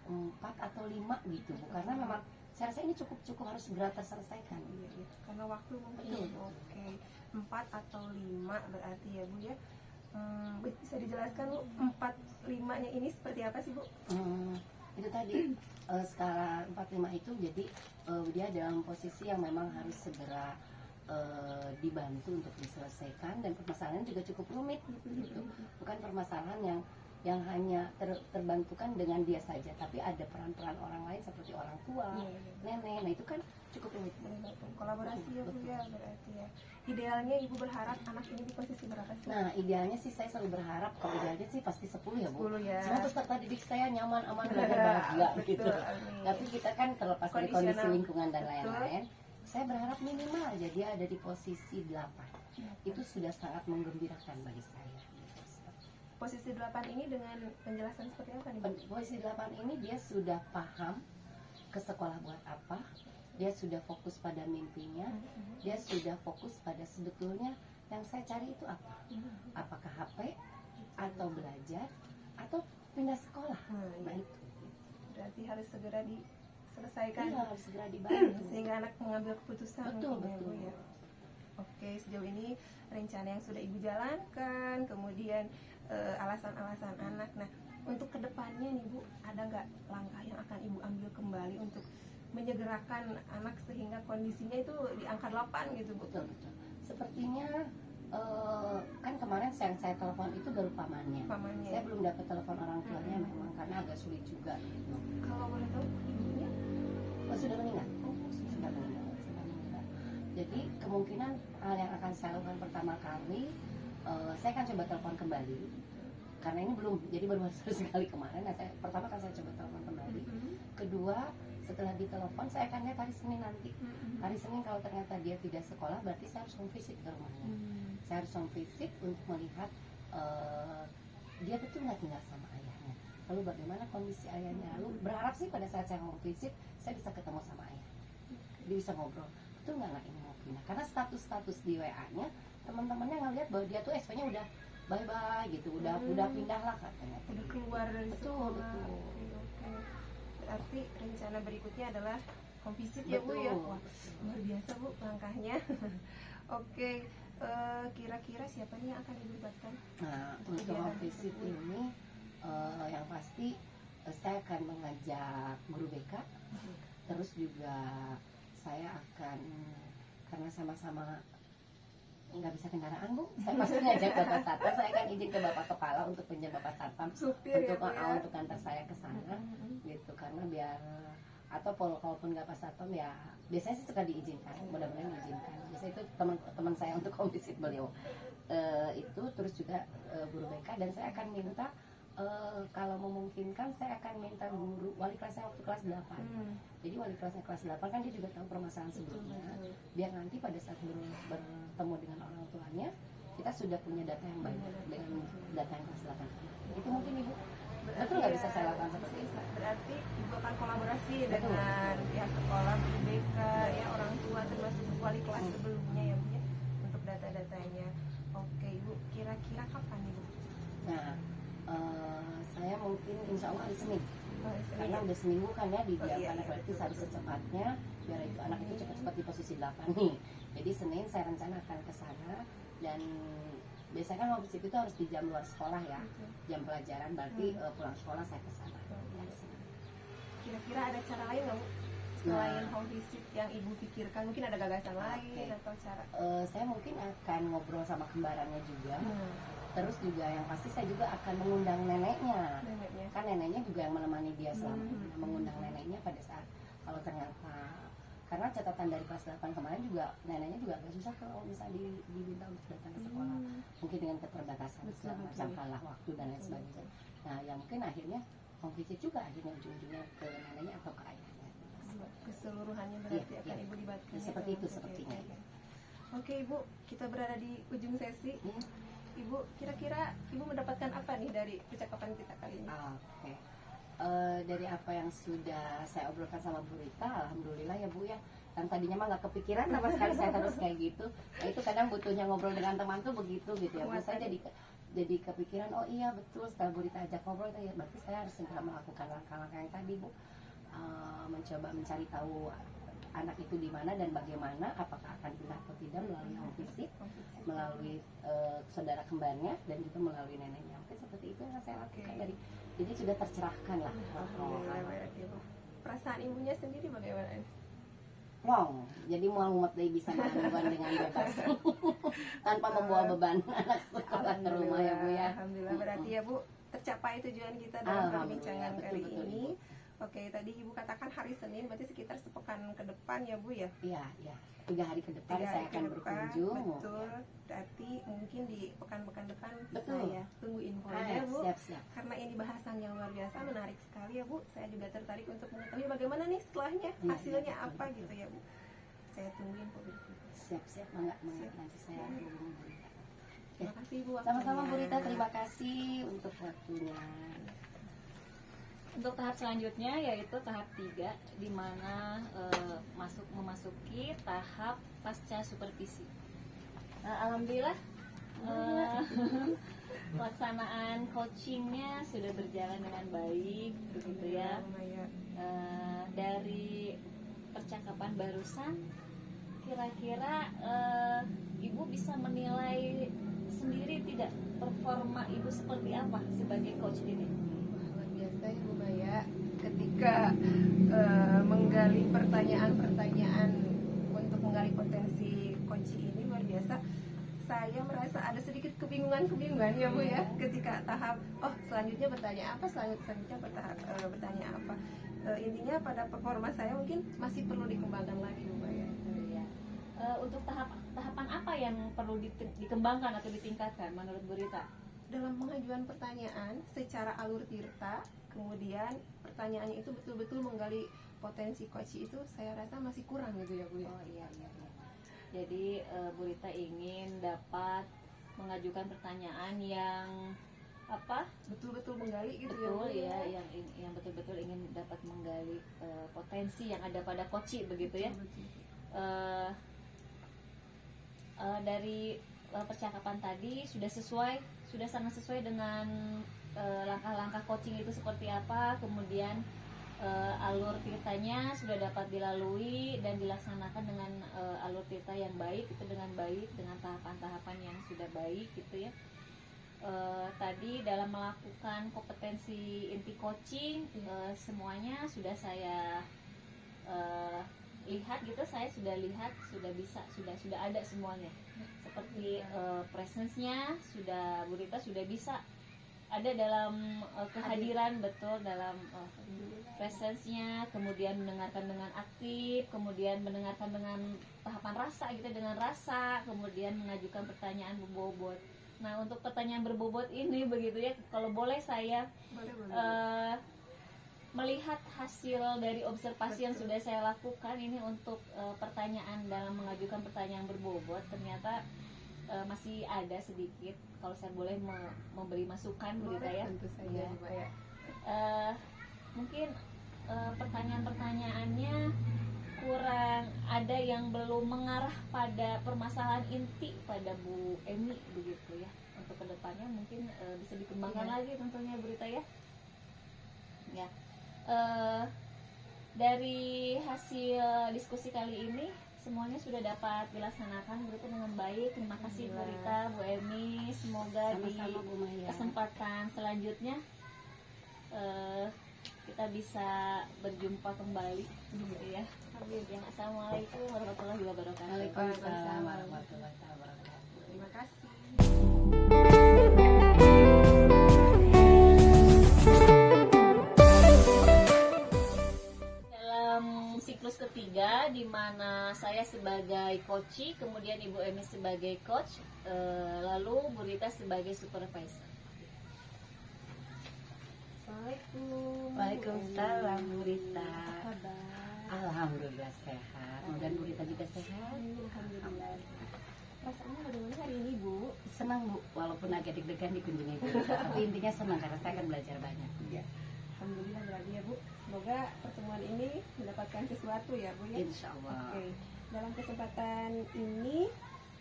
4 atau 5 gitu Bu. Karena memang saya rasa ini cukup harus segera terselesaikan. Iya, iya. Karena waktu mungkin. Betul. Oke, 4 atau 5 berarti ya Bu ya. Bisa dijelaskan Bu 4-5-nya ini seperti apa sih Bu? Itu tadi skala 4-5 itu jadi dia dalam posisi yang memang harus segera dibantu untuk diselesaikan, dan permasalahannya juga cukup rumit gitu. Bukan permasalahan yang hanya terbantukan dengan dia saja, tapi ada peran-peran orang lain seperti orang tua, nenek. Nah itu kan cukup rumit. Kolaborasi ya Bu ya berarti ya. Idealnya Ibu berharap anak ini di posisi berapa sih? Nah idealnya sih saya selalu berharap, kalau idealnya sih pasti 10 ya Bu. 10 ya. Semua peserta didik saya nyaman, aman, belajar bahagia gitu. Betul, amin. Tapi kita kan terlepas dari Kondisional. kondisi lingkungan dan Betul. lain-lain, saya berharap minimal aja dia ada di posisi 8. Itu sudah sangat menggembirakan bagi saya. Posisi 8 ini dengan penjelasan seperti apa nih Bu? Posisi 8 ini dia sudah paham ke sekolah buat apa, dia sudah fokus pada mimpinya, dia sudah fokus pada sebetulnya yang saya cari itu apa. Apakah HP, atau belajar, atau pindah sekolah. Nah itu. Berarti harus segera diselesaikan. Iya, harus segera dibantu. Sehingga anak mengambil keputusan. Betul, mungkin ya, Bu, betul. ya. Oke, sejauh ini rencana yang sudah Ibu jalankan, kemudian alasan-alasan anak. Nah, untuk kedepannya nih Bu, ada nggak langkah yang akan Ibu ambil kembali untuk menyegerakan anak sehingga kondisinya itu di angka 8 gitu Bu? Betul. Sepertinya kan kemarin yang saya telepon itu baru pamannya. Pamannya. Saya belum dapat telepon orang tuanya memang karena agak sulit juga gitu. Kalau boleh tahu ibunya? Sudah meninggal. Oh, Sudah meninggal. Jadi kemungkinan hal yang akan saya lakukan pertama kali, saya akan coba telepon kembali karena ini belum, jadi baru sekali kemarin. Nah, pertama kan saya coba telepon kembali. Kedua, setelah ditelepon saya akan lihat hari Senin nanti. Hari Senin kalau ternyata dia tidak sekolah, berarti saya harus home visit ke rumahnya. Saya harus home visit untuk melihat dia betul nggak tinggal sama ayahnya. Lalu bagaimana kondisi ayahnya. Lalu berharap sih pada saat saya home visit saya bisa ketemu sama ayah. Dia bisa ngobrol, betul nggak ini mau pindah. Karena status di WA-nya teman-temannya ngeliat bahwa dia tuh SP-nya udah bye-bye gitu, udah pindah lah katanya. Udah keluar dari Betul, sekolah. betul. Oke. Berarti rencana berikutnya adalah home visit ya Bu ya. Betul. Wah, luar biasa Bu langkahnya. Oke, kira-kira siapa nih yang akan dilibatkan? Nah, untuk home visit ini yang pasti saya akan mengajak guru BK, terus juga saya akan, karena sama-sama nggak bisa kendaraan Bu, saya pasti ngajak Bapak Satpam. Saya akan izin ke Bapak Kepala untuk pinjam Bapak Satpam Supir ya, untuk Bu, ya? untuk antar saya ke sana gitu, karena biar atau kalaupun nggak Pak Satpam ya biasanya sih suka diizinkan, mudah-mudahan diizinkan. Biasanya itu teman saya untuk home visit beliau itu, terus juga guru BK. Dan saya akan minta kalau memungkinkan saya akan minta guru wali kelasnya waktu kelas 8. Jadi wali kelasnya kelas 8 kan dia juga tahu permasalahan sebelumnya, biar nanti pada saat bertemu dengan orang tuanya kita sudah punya data yang baik dengan data yang kelas 8. Itu mungkin Ibu betul nggak bisa saya lakukan seperti itu? Berarti Ibu akan kolaborasi Betul. dengan pihak sekolah, guru BK, ya orang tua termasuk wali kelas sebelumnya ya Bu ya, untuk data-datanya. Oke Ibu, kira-kira kapan Ibu? Nah, saya mungkin insya Allah hari Senin, Senin karena ya? udah seminggu kan ya dibiarkan, iya, berarti betul, harus betul. secepatnya biar itu anak itu cepat-cepat di posisi 8 nih. Jadi Senin saya rencana akan ke sana, dan biasanya kan waktu itu harus di jam luar sekolah ya, jam pelajaran, berarti pulang sekolah saya ke sana. Kira-kira ada cara lain nggak Bu? Selain home visit yang Ibu pikirkan, mungkin ada gagasan lain atau cara? Saya mungkin akan ngobrol sama kembarannya juga. Terus juga yang pasti saya juga akan mengundang neneknya. Neneknya. Kan neneknya juga yang menemani dia selama ini. Mengundang neneknya pada saat kalau ternyata, karena catatan dari kelas 8 kemarin juga neneknya juga agak susah kalau misalnya diminta untuk datang ke sekolah. Mungkin dengan keterbatasan segala macam kalah waktu dan lain sebagainya. Nah ya mungkin akhirnya home visit juga akhirnya ujung-ujungnya ke neneknya atau ke ayahnya. Keseluruhannya berarti Iya, akan iya. Ibu libatkan. Ya, seperti itu sepertinya. Oke Ibu, kita berada di ujung sesi. Iya. Ibu, kira-kira Ibu mendapatkan apa nih dari percakapan kita kali ini? Oke. Dari apa yang sudah saya obrolkan sama Bu Rita, alhamdulillah ya Bu ya. Yang tadinya mah nggak kepikiran sama sekali saya terus kayak gitu. Nah, itu kadang butuhnya ngobrol dengan teman tuh begitu gitu ya Bu. Saya jadi kepikiran, oh iya betul, setelah Bu Rita ajak ngobrol ya berarti saya harus segera melakukan langkah-langkah yang tadi Bu. Mencoba mencari tahu anak itu di mana dan bagaimana, apakah akan pindah atau tidak melalui home visit, melalui saudara kembarnya, dan juga melalui neneknya. Oke, seperti itu yang saya lakukan dari, jadi sudah tercerahkan lah. Alhamdulillah, berarti Bu. Perasaan Ibunya sendiri bagaimana? Wow, jadi mual-mumet deh bisa melakukan dengan bebas tanpa membawa beban anak sekolah ke rumah ya Bu ya. Alhamdulillah, berarti ya Bu tercapai tujuan kita dalam perbincangan kali betul, ini. Oke, tadi Ibu katakan hari Senin, berarti sekitar sepekan ke depan ya Bu ya? Iya, iya. 3 hari ke depan 3 saya hari akan ke depan, berkunjung. betul. Berarti mungkin di pekan-pekan depan Betul. saya tunggu infonya Bu. Siap-siap. Karena ini bahasan yang luar biasa, menarik sekali ya Bu. Saya juga tertarik untuk mengetahui bagaimana nih setelahnya, hasilnya apa gitu ya Bu. Saya tunggu info berikutnya. Siap-siap, enggak nanti saya hubungi Bu Rita. Terima kasih Bu. Sama-sama Bu waktunya. Rita, terima kasih untuk waktunya. Untuk tahap selanjutnya yaitu tahap 3, di mana memasuki tahap pasca supervisi. Alhamdulillah pelaksanaan coachingnya sudah berjalan dengan baik, begitu ya. Dari percakapan barusan, kira-kira Ibu bisa menilai sendiri tidak performa Ibu seperti apa sebagai coach ini? Biasa Ibu Maya ketika menggali pertanyaan-pertanyaan untuk menggali potensi kunci ini luar biasa. Saya merasa ada sedikit kebingungan ya Bu ya ketika tahap selanjutnya bertanya apa, selanjutnya bertanya apa. Intinya pada performa saya mungkin masih perlu dikembangkan lagi Bu Maya. Ya. Untuk tahapan apa yang perlu dikembangkan atau ditingkatkan menurut Bu Rita? Dalam pengajuan pertanyaan secara alur tirta, kemudian pertanyaannya itu betul-betul menggali potensi koci, itu saya rasa masih kurang gitu ya Bu ya. Oh iya. Jadi Bu Rita ingin dapat mengajukan pertanyaan yang apa? Betul-betul menggali gitu ya Bu. Betul ya, yang betul-betul ingin dapat menggali potensi yang ada pada koci begitu ya. Betul. Dari percakapan tadi sudah sangat sesuai dengan langkah-langkah coaching itu seperti apa, kemudian alur tirtanya sudah dapat dilalui dan dilaksanakan dengan alur tirta yang baik, itu dengan baik, dengan tahapan-tahapan yang sudah baik gitu ya. Tadi dalam melakukan kompetensi inti coaching, semuanya sudah saya lihat gitu, saya sudah lihat, sudah ada semuanya, seperti presence-nya sudah Bu Rita sudah bisa ada dalam kehadiran, betul, dalam presence-nya, kemudian mendengarkan dengan aktif, kemudian mendengarkan dengan tahapan rasa gitu, dengan rasa, kemudian mengajukan pertanyaan berbobot. Nah, untuk pertanyaan berbobot ini begitu ya, kalau boleh saya melihat hasil dari observasi yang sudah saya lakukan ini untuk pertanyaan dalam mengajukan pertanyaan berbobot, ternyata masih ada sedikit, kalau saya boleh memberi masukan Bu Rita ya. Tentu saja Bu ya. Mungkin pertanyaan-pertanyaannya kurang ada yang belum mengarah pada permasalahan inti pada Bu Emi begitu ya. Untuk kedepannya mungkin bisa dikembangkan lagi tentunya Bu Rita ya. Ya. Dari hasil diskusi kali ini semuanya sudah dapat dilaksanakan Bu Rita dengan baik. Terima kasih Bu Rita, Bu Emi. Semoga Sama-sama, Bu Maya. di kesempatan selanjutnya kita bisa berjumpa kembali gitu ya. Ya, assalamualaikum warahmatullahi wabarakatuh. Waalaikumsalam warahmatullahi wabarakatuh. Terima kasih. Dalam siklus ketiga di mana saya sebagai coach, kemudian Ibu Emi sebagai coach, lalu Bu Rita sebagai supervisor. Assalamualaikum. Waalaikumsalam Bu Rita. Apa kabar? Alhamdulillah sehat. Mudah Bu Rita juga sehat. Alhamdulillah. Perasaannya bagaimana hari ini Bu? Senang Bu, walaupun agak deg-degan dikunjungi Bu Rita, tapi intinya senang karena saya akan belajar banyak. Iya. Alhamdulillah berarti ya Bu. Semoga pertemuan ini mendapatkan sesuatu ya Bu ya. Insya Allah. Oke. Dalam kesempatan ini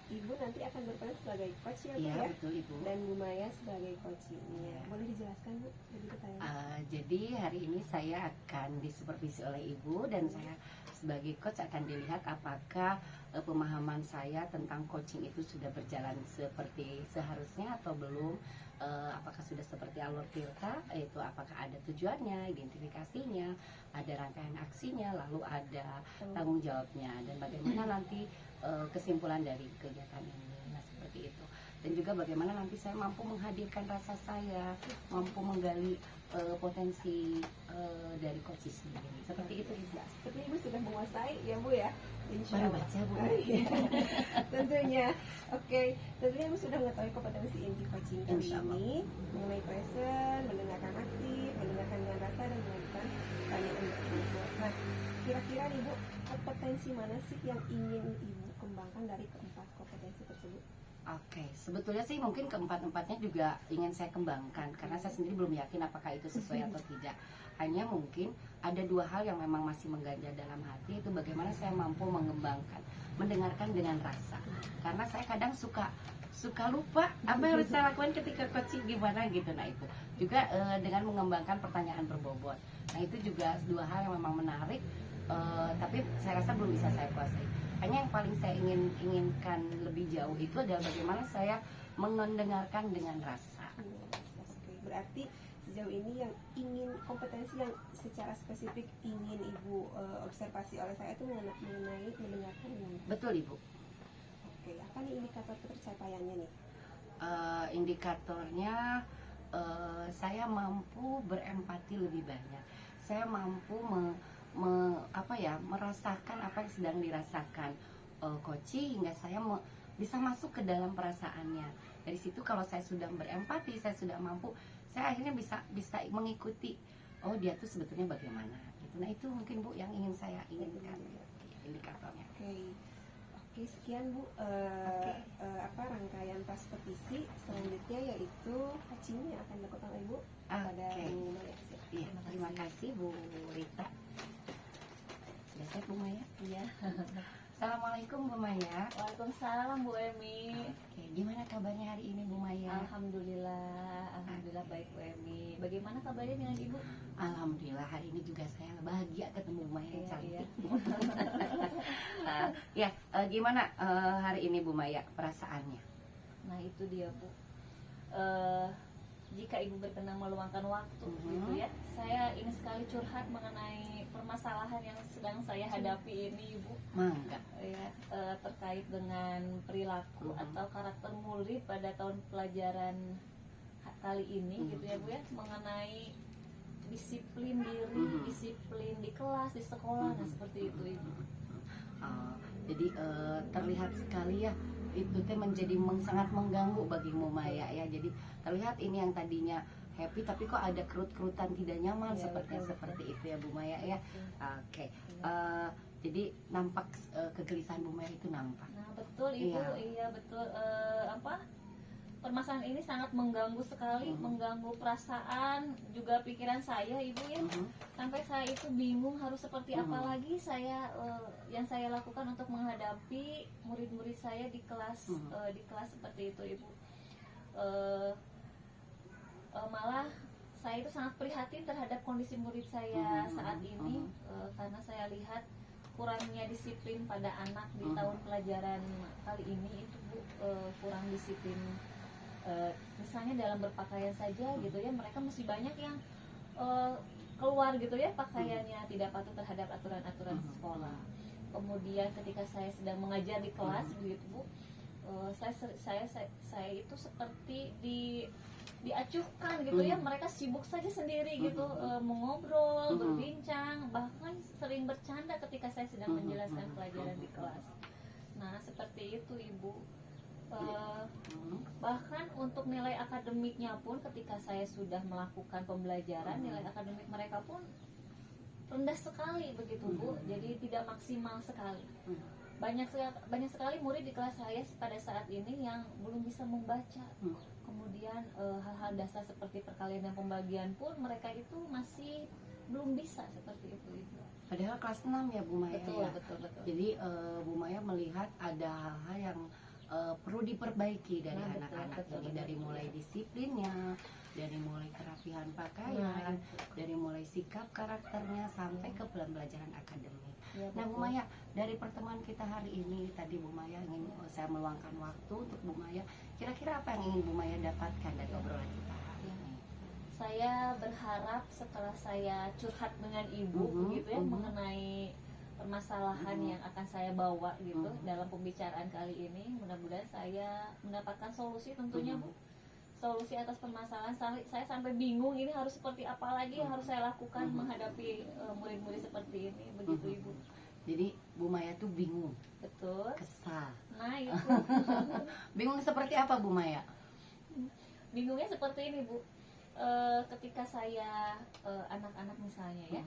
Ibu nanti akan berperan sebagai coach ya Bu Iya, ya. betul Ibu. Dan Bu Maya sebagai coachingnya. Boleh dijelaskan Bu? Lebih detailnya. Jadi hari ini saya akan disupervisi oleh Ibu dan saya sebagai coach akan dilihat apakah pemahaman saya tentang coaching itu sudah berjalan seperti seharusnya atau belum. Apakah sudah seperti alur tirta, yaitu apakah ada tujuannya, identifikasinya, ada rangkaian aksinya, lalu ada tanggung jawabnya, dan bagaimana nanti kesimpulan dari kegiatan ini. Nah, seperti itu. Dan juga bagaimana nanti saya mampu menghadirkan rasa saya, mampu menggali potensi dari coach sendiri. Seperti itu Ibu. Seperti Ibu sudah menguasai ya Bu ya. Insya Baru Allah. baca Bu. Tentunya. Oke. Tentunya Ibu sudah mengetahui kompetensi inti coaching kali Insya Allah. ini mengenai present, mendengarkan aktif, mendengarkan dengan rasa, dan mengajukan pertanyaan berbobot. Nah, kira-kira Ibu kompetensi mana sih yang ingin Ibu kembangkan dari keempat kompetensi tersebut? Oke, sebetulnya sih mungkin keempat-empatnya juga ingin saya kembangkan karena saya sendiri belum yakin apakah itu sesuai atau tidak. Hanya mungkin ada dua hal yang memang masih mengganjal dalam hati, itu bagaimana saya mampu mengembangkan, mendengarkan dengan rasa. Karena saya kadang suka lupa apa yang harus saya lakukan ketika coaching gimana gitu. Nah itu juga dengan mengembangkan pertanyaan berbobot. Nah itu juga dua hal yang memang menarik, tapi saya rasa belum bisa saya kuasai. Hanya yang paling saya inginkan lebih jauh itu adalah bagaimana saya mendengarkan dengan rasa. Oke, berarti sejauh ini yang ingin kompetensi yang secara spesifik ingin Ibu observasi oleh saya itu mengenai mendengarkan dengan rasa. Betul Ibu. Oke, apa nih indikator ketercapaiannya nih? Indikatornya saya mampu berempati lebih banyak. Saya mampu merasakan apa yang sedang dirasakan Koci hingga saya bisa masuk ke dalam perasaannya. Dari situ kalau saya sudah berempati, saya sudah mampu, saya akhirnya bisa mengikuti, oh dia tuh sebetulnya bagaimana gitu. Nah itu mungkin Bu yang ingin saya inginkan, indikatornya. Oke, sekian Bu rangkaian tas petisi. Selanjutnya yaitu coaching yang akan dilakukan oleh Ibu pada Bu Maya. Iya, terima kasih Bu Rita. Sudah siap Bu Maya? Iya. Assalamualaikum Bu Maya. Waalaikumsalam Bu Emi. Oke, gimana kabarnya hari ini Bu Maya? Alhamdulillah baik Bu Emi. Bagaimana kabarnya dengan Ibu? Alhamdulillah hari ini juga saya bahagia ketemu Bu Maya yang Iya, cantik. Gimana hari ini Bu Maya perasaannya? Nah itu dia Bu. Jika Ibu berkenan meluangkan waktu gitu ya, saya ingin sekali curhat mengenai permasalahan yang sedang saya hadapi ini Ibu. Mangga. Ya, terkait dengan perilaku atau karakter murid pada tahun pelajaran kali ini gitu ya Bu ya, mengenai disiplin diri, disiplin di kelas, di sekolah, nah seperti itu Ibu. Jadi terlihat sekali ya itu teh menjadi sangat mengganggu bagi Bu Maya ya. Jadi terlihat ini yang tadinya happy tapi kok ada kerut-kerutan tidak nyaman, Ya, seperti itu ya Bu Maya ya. Oke. Jadi nampak kegelisahan Bu Maya itu nampak. Nah betul Ibu, iya betul. Permasalahan ini sangat mengganggu sekali, mengganggu perasaan juga pikiran saya Ibu ya. Sampai saya itu bingung harus seperti apa lagi yang saya lakukan untuk menghadapi murid-murid saya di kelas seperti itu Ibu. Malah saya itu sangat prihatin terhadap kondisi murid saya saat ini, karena saya lihat kurangnya disiplin pada anak di tahun pelajaran kali ini itu Bu, kurang disiplin. Misalnya dalam berpakaian saja gitu ya, mereka masih banyak yang keluar gitu ya pakaiannya tidak patuh terhadap aturan-aturan sekolah. Kemudian ketika saya sedang mengajar di kelas begitu Bu, saya itu seperti diacuhkan gitu ya, mereka sibuk saja sendiri gitu, mengobrol, berbincang, bahkan sering bercanda ketika saya sedang menjelaskan pelajaran di kelas. Nah seperti itu Ibu. Bahkan untuk nilai akademiknya pun ketika saya sudah melakukan pembelajaran, nilai akademik mereka pun rendah sekali begitu Bu, jadi tidak maksimal sekali. Banyak sekali murid di kelas saya pada saat ini yang belum bisa membaca. Kemudian hal-hal dasar seperti perkalian dan pembagian pun mereka itu masih belum bisa seperti itu Ibu. Padahal kelas 6 ya Bu Maya. Betul. Jadi Bu Maya melihat ada hal-hal yang perlu diperbaiki dari anak-anak ini, dari mulai disiplinnya, dari mulai kerapihan pakaian, dari mulai sikap karakternya sampai ke pembelajaran akademik. Nah Bu Maya, dari pertemuan kita hari ini tadi Bu Maya ingin saya meluangkan waktu untuk Bu Maya, kira-kira apa yang ingin Bu Maya dapatkan dari obrolan kita hari ini? Saya berharap setelah saya curhat dengan Ibu begitu ya mengenai permasalahan yang akan saya bawa gitu dalam pembicaraan kali ini, mudah-mudahan saya mendapatkan solusi tentunya Bu, solusi atas permasalahan. Saya sampai bingung ini harus seperti apa lagi yang harus saya lakukan menghadapi murid-murid seperti ini begitu Ibu. Jadi Bu Maya tuh bingung, Betul, kesal. nah itu Bingung seperti apa Bu Maya? bingungnya seperti ini Bu. Ketika saya anak-anak misalnya ya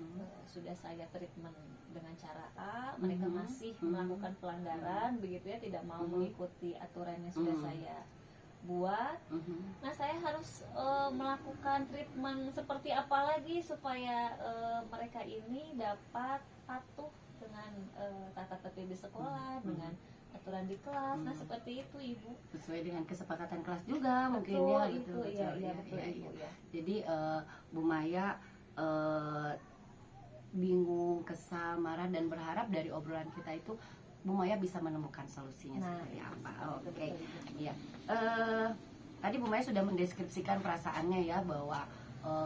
sudah saya treatment dengan cara A, mereka masih melakukan pelanggaran begitu ya, tidak mau mengikuti aturan yang sudah saya buat. Nah saya harus melakukan treatment seperti apa lagi supaya mereka ini dapat patuh dengan tata tertib di sekolah, dengan aturan di kelas. Nah seperti itu Ibu, Sesuai dengan kesepakatan kelas juga mungkin betul ya. itu betul Ibu ya. Jadi Bu Maya bingung, kesal, marah, dan berharap dari obrolan kita itu Bu Maya bisa menemukan solusinya seperti apa. Oke. Iya. Tadi Bu Maya sudah mendeskripsikan perasaannya ya, bahwa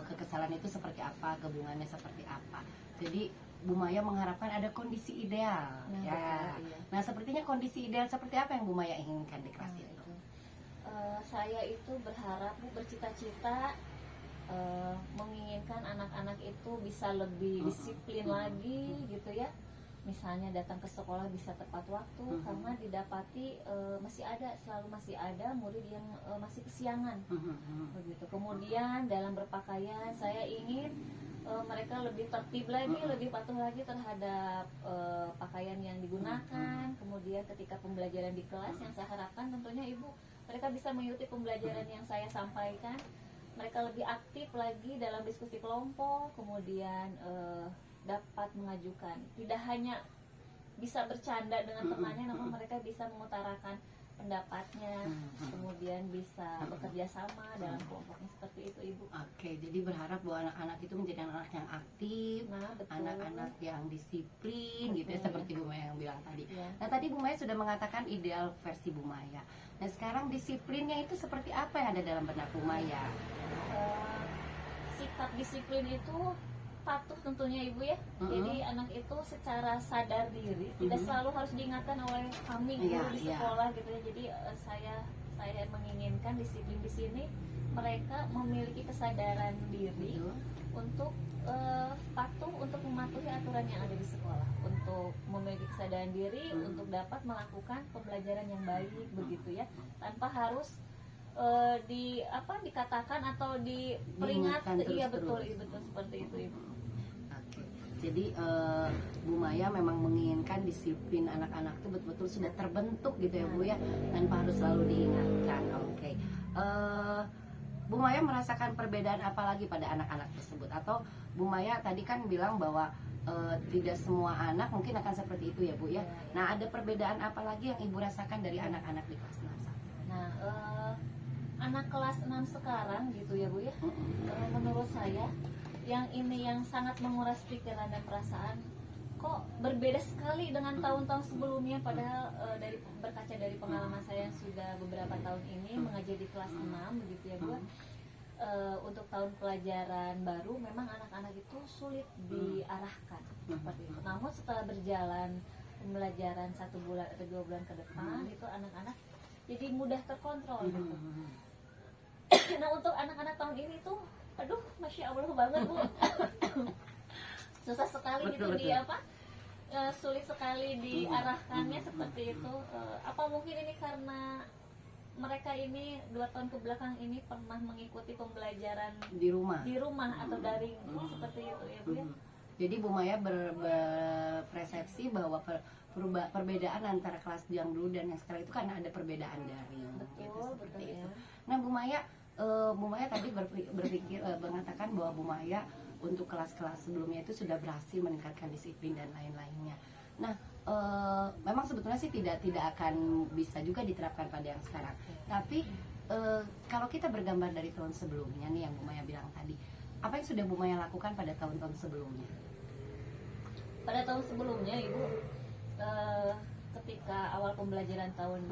kekesalan itu seperti apa, kebingungannya seperti apa. Jadi Bu Maya mengharapkan ada kondisi ideal. Nah, Ya. betul, iya. Nah, sepertinya kondisi ideal seperti apa yang Bu Maya inginkan di kelas itu? Saya itu berharap Bu, bercita-cita menginginkan anak-anak itu bisa lebih disiplin lagi gitu ya, misalnya datang ke sekolah bisa tepat waktu, karena didapati selalu masih ada murid yang masih kesiangan begitu. Kemudian dalam berpakaian saya ingin mereka lebih tertib lagi, lebih patuh lagi terhadap pakaian yang digunakan. Kemudian ketika pembelajaran di kelas, yang saya harapkan tentunya ibu mereka bisa mengikuti pembelajaran yang saya sampaikan, mereka lebih aktif lagi dalam diskusi kelompok, kemudian dapat mengajukan, tidak hanya bisa bercanda dengan temannya, namun mereka bisa mengutarakan pendapatnya, kemudian bisa bekerja sama dalam kelompoknya, seperti itu ibu. Oke, jadi berharap bahwa anak-anak itu menjadi anak yang aktif, anak-anak yang disiplin gitu ya, seperti Bu Maya yang bilang tadi. Nah tadi Bu Maya sudah mengatakan ideal versi Bu Maya. Nah sekarang disiplinnya itu seperti apa yang ada dalam benak Bu Maya? Sikap disiplin itu patuh tentunya ibu ya. Jadi anak itu secara sadar diri, tidak selalu harus diingatkan oleh kami guru di sekolah gitu ya. Jadi saya menginginkan disiplin di sini mereka memiliki kesadaran diri untuk patuh, untuk mematuhi aturan yang ada di sekolah, untuk memiliki kesadaran diri untuk dapat melakukan pembelajaran yang baik begitu ya, tanpa harus dikatakan atau diperingat. Iya betul seperti itu ibu. Jadi Bu Maya memang menginginkan disiplin anak-anak itu betul-betul sudah terbentuk gitu ya Bu ya, tanpa harus selalu diingatkan. Oke. Bu Maya merasakan perbedaan apa lagi pada anak-anak tersebut? Atau Bu Maya tadi kan bilang bahwa tidak semua anak mungkin akan seperti itu ya Bu ya. Nah ada perbedaan apa lagi yang Ibu rasakan dari anak-anak di kelas 6? Nah anak kelas 6 sekarang gitu ya Bu ya, menurut saya yang ini yang sangat menguras pikiran dan perasaan, kok berbeda sekali dengan tahun-tahun sebelumnya. Padahal berkaca dari pengalaman saya yang sudah beberapa tahun ini mengajar di kelas 6 begitu ya Bu, untuk tahun pelajaran baru memang anak-anak itu sulit diarahkan seperti itu. Namun setelah berjalan pembelajaran 1 bulan atau 2 bulan ke depan, itu anak-anak jadi mudah terkontrol gitu. Nah untuk anak-anak tahun ini tuh, aduh, masya Allah banget Bu, susah sekali gitu sulit sekali diarahkannya seperti itu. Apa mungkin ini karena mereka ini 2 tahun ke belakang ini pernah mengikuti pembelajaran di rumah atau daring, seperti itu ya Bu ya. Jadi Bu Maya berpersepsi bahwa perbedaan antara kelas yang dulu dan yang sekarang itu karena ada perbedaan daring, gitu, seperti itu. Nah Bu Maya tadi berpikir mengatakan bahwa Bu Maya untuk kelas-kelas sebelumnya itu sudah berhasil meningkatkan disiplin dan lain-lainnya. Nah memang sebetulnya sih tidak akan bisa juga diterapkan pada yang sekarang. Tapi kalau kita bergambar dari tahun sebelumnya nih yang Bu Maya bilang tadi, apa yang sudah Bu Maya lakukan pada tahun-tahun sebelumnya? Pada tahun sebelumnya Ibu, ketika awal pembelajaran tahun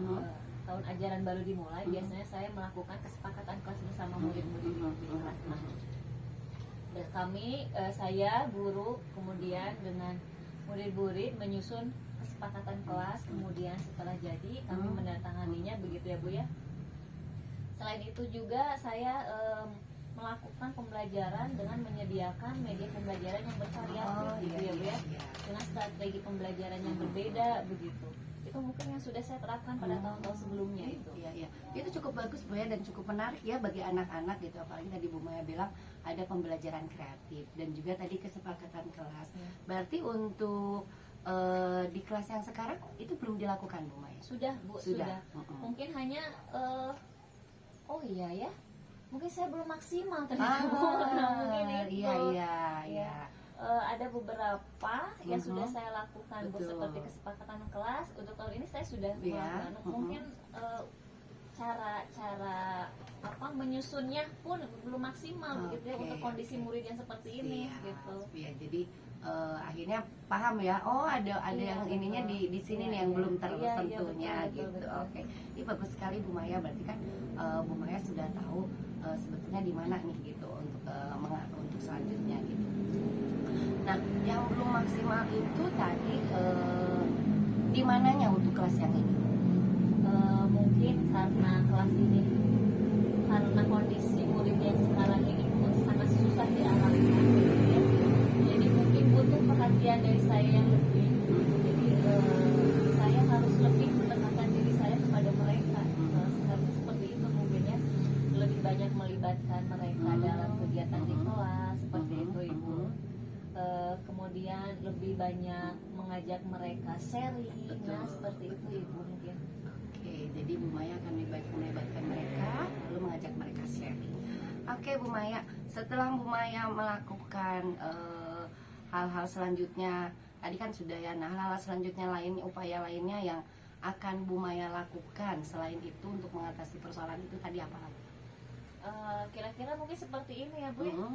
ajaran baru dimulai, biasanya saya melakukan kesepakatan kelas bersama murid-murid di kelas 6. Dan kami, saya, guru, kemudian dengan murid-murid menyusun kesepakatan kelas, kemudian setelah jadi kami menandatanganinya begitu ya Bu ya. Selain itu juga saya melakukan pembelajaran dengan menyediakan media pembelajaran yang bervariatif gitu ya Bu ya, dengan strategi pembelajaran yang berbeda begitu. Itu mungkin yang sudah saya terapkan pada tahun-tahun sebelumnya itu. Iya. Itu cukup bagus Bu ya, dan cukup menarik ya bagi anak-anak gitu. Apalagi tadi Bu Maya bilang ada pembelajaran kreatif dan juga tadi kesepakatan kelas. Berarti untuk di kelas yang sekarang itu belum dilakukan Bu Maya? Sudah Bu, sudah. Mungkin hanya oh iya ya, mungkin saya belum maksimal ternyata Bu. Nah, mungkin itu. Iya. Ada beberapa yang sudah saya lakukan Bu, seperti kesepakatan kelas. Untuk tahun ini saya sudah melakukan. Mungkin cara menyusunnya pun belum maksimal begitu ya, untuk kondisi murid yang seperti ini gitu. Iya, jadi akhirnya paham ya. Oh, ada yang ininya di sini nih yang belum tersentuhnya gitu. Betul. Oke. Ini bagus sekali Bu Maya, berarti kan Bu Maya sudah tahu sebetulnya di mana nih gitu untuk selanjutnya gitu. Nah, yang belum maksimal itu tadi di mananya untuk kelas yang ini? Mungkin karena kelas ini, karena kondisi murid yang sekarang ini pun sangat susah diarahkan, ya. Jadi mungkin butuh perhatian dari saya yang lebih saya harus lebih menekankan diri saya kepada mereka. Seharusnya seperti itu mungkin ya, lebih banyak melibatkan mereka dalam kegiatan di kelas seperti itu Ibu. Kemudian lebih banyak mengajak mereka sharing, nah seperti itu Ibu mungkin. Oke, jadi Bu Maya akan melibatkan mereka, lalu mengajak mereka sharing. Oke Bu Maya, setelah Bu Maya melakukan hal-hal selanjutnya, tadi kan sudah ya, nah hal-hal selanjutnya lainnya, upaya lainnya yang akan Bu Maya lakukan selain itu untuk mengatasi persoalan itu tadi apa lagi? Kira-kira mungkin seperti ini ya Bu ya. Mhm.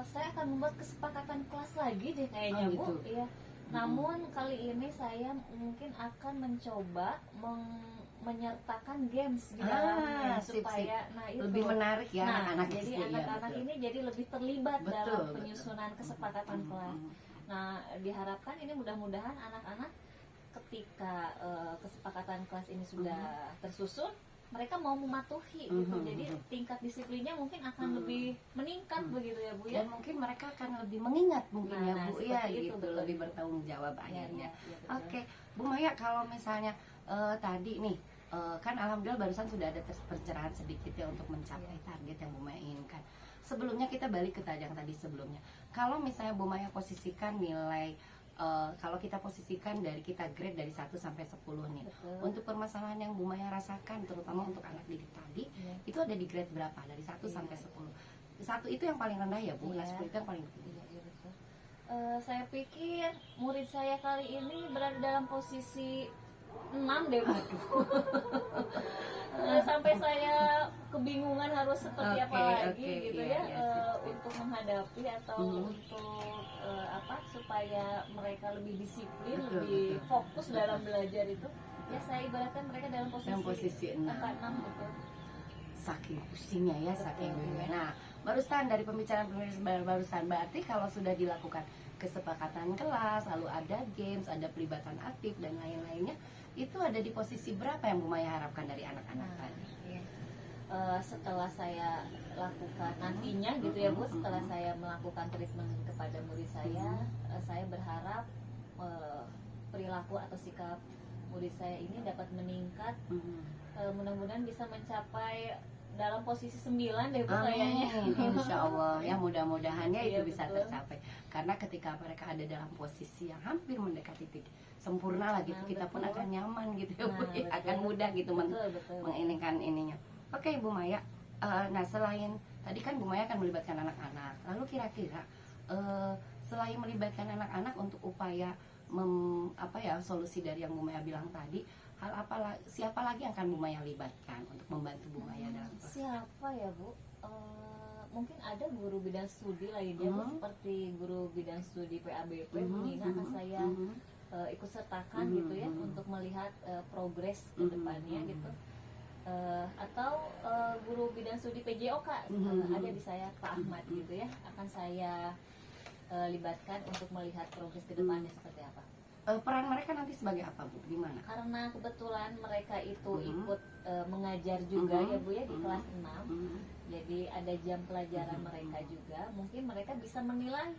Saya akan membuat kesepakatan kelas lagi deh kayaknya Oh, Bu. gitu. Iya. Namun kali ini saya mungkin akan mencoba menyertakan games di dalamnya sip, supaya nah itu Lebih menarik ya nah, anak-anak jadi SD, ya, anak-anak betul. ini jadi lebih terlibat Betul, dalam betul. penyusunan kesepakatan kelas. Nah, diharapkan ini mudah-mudahan anak-anak ketika kesepakatan kelas ini sudah tersusun, mereka mau mematuhi gitu. Jadi tingkat disiplinnya mungkin akan lebih meningkat begitu ya Bu ya. Dan mungkin mereka akan lebih mengingat mungkin ya Nah, Bu ya seperti itu, gitu, betul. lebih bertanggung jawab Iya, akhirnya. iya, betul. Oke, Bu Maya, kalau misalnya tadi nih kan alhamdulillah barusan sudah ada pencerahan sedikit ya untuk mencapai target yang Bu Maya inginkan. Sebelumnya kita balik ke yang tadi sebelumnya. Kalau misalnya Bu Maya posisikan nilai kalau kita posisikan dari kita grade dari 1 sampai 10 nih. Betul. Untuk permasalahan yang Bu Maya rasakan terutama untuk anak didik tadi, Iya. itu ada di grade berapa? Dari 1 Iya. sampai 10. 1 itu yang paling rendah ya Bu, nah Iya. 10 itu yang paling tinggi. Iya, iya, betul. Saya pikir murid saya kali ini berada dalam posisi 6 deh Bu. Sampai saya kebingungan harus seperti apa Oke, lagi oke, gitu iya, ya, iya, sip. untuk menghadapi atau untuk apa supaya mereka lebih disiplin, Betul, lebih betul. fokus dalam belajar itu. Ya saya ibaratkan mereka dalam Dalam posisi angka 6. 6 betul. Saking pusingnya ya, saking Betul, bingungnya. iya. Nah, barusan dari pembicaraan barusan berarti kalau sudah dilakukan kesepakatan kelas, lalu ada games, ada pelibatan aktif dan lain-lainnya, itu ada di posisi berapa yang Bu Maya harapkan dari anak-anak Nah, tadi? iya. Setelah saya lakukan nantinya gitu ya Bu, setelah saya melakukan treatment kepada murid saya berharap perilaku atau sikap murid saya ini dapat meningkat. Mudah-mudahan bisa mencapai dalam posisi 9 deh Bu kayaknya. Amin, insya Allah ya, mudah-mudahannya itu Iya, bisa betul. tercapai. Karena ketika mereka ada dalam posisi yang hampir mendekati titik sempurna lah gitu, Nah, kita pun betul. akan nyaman gitu ya Bu, Nah, ya, betul. akan mudah gitu Betul. menginikan ininya. Oke Bu Maya, nah selain tadi kan Bu Maya akan melibatkan anak-anak, lalu kira-kira selain melibatkan anak-anak untuk upaya solusi dari yang Bu Maya bilang tadi, siapa lagi yang akan Bu Maya libatkan untuk membantu Bu Maya dalam proses? Siapa ya Bu? Mungkin ada guru bidang studi lainnya Bu, seperti guru bidang studi PABP mungkin akan saya ikut sertakan gitu ya untuk melihat progres ke depannya gitu. Atau guru bidang studi PJOK ada di saya Pak Ahmad gitu ya, akan saya libatkan untuk melihat progres ke depannya seperti apa. Peran mereka nanti sebagai apa Bu? Gimana? Karena kebetulan mereka itu ikut mengajar juga ya Bu ya di kelas 6. Jadi ada jam pelajaran mereka juga. Mungkin mereka bisa menilai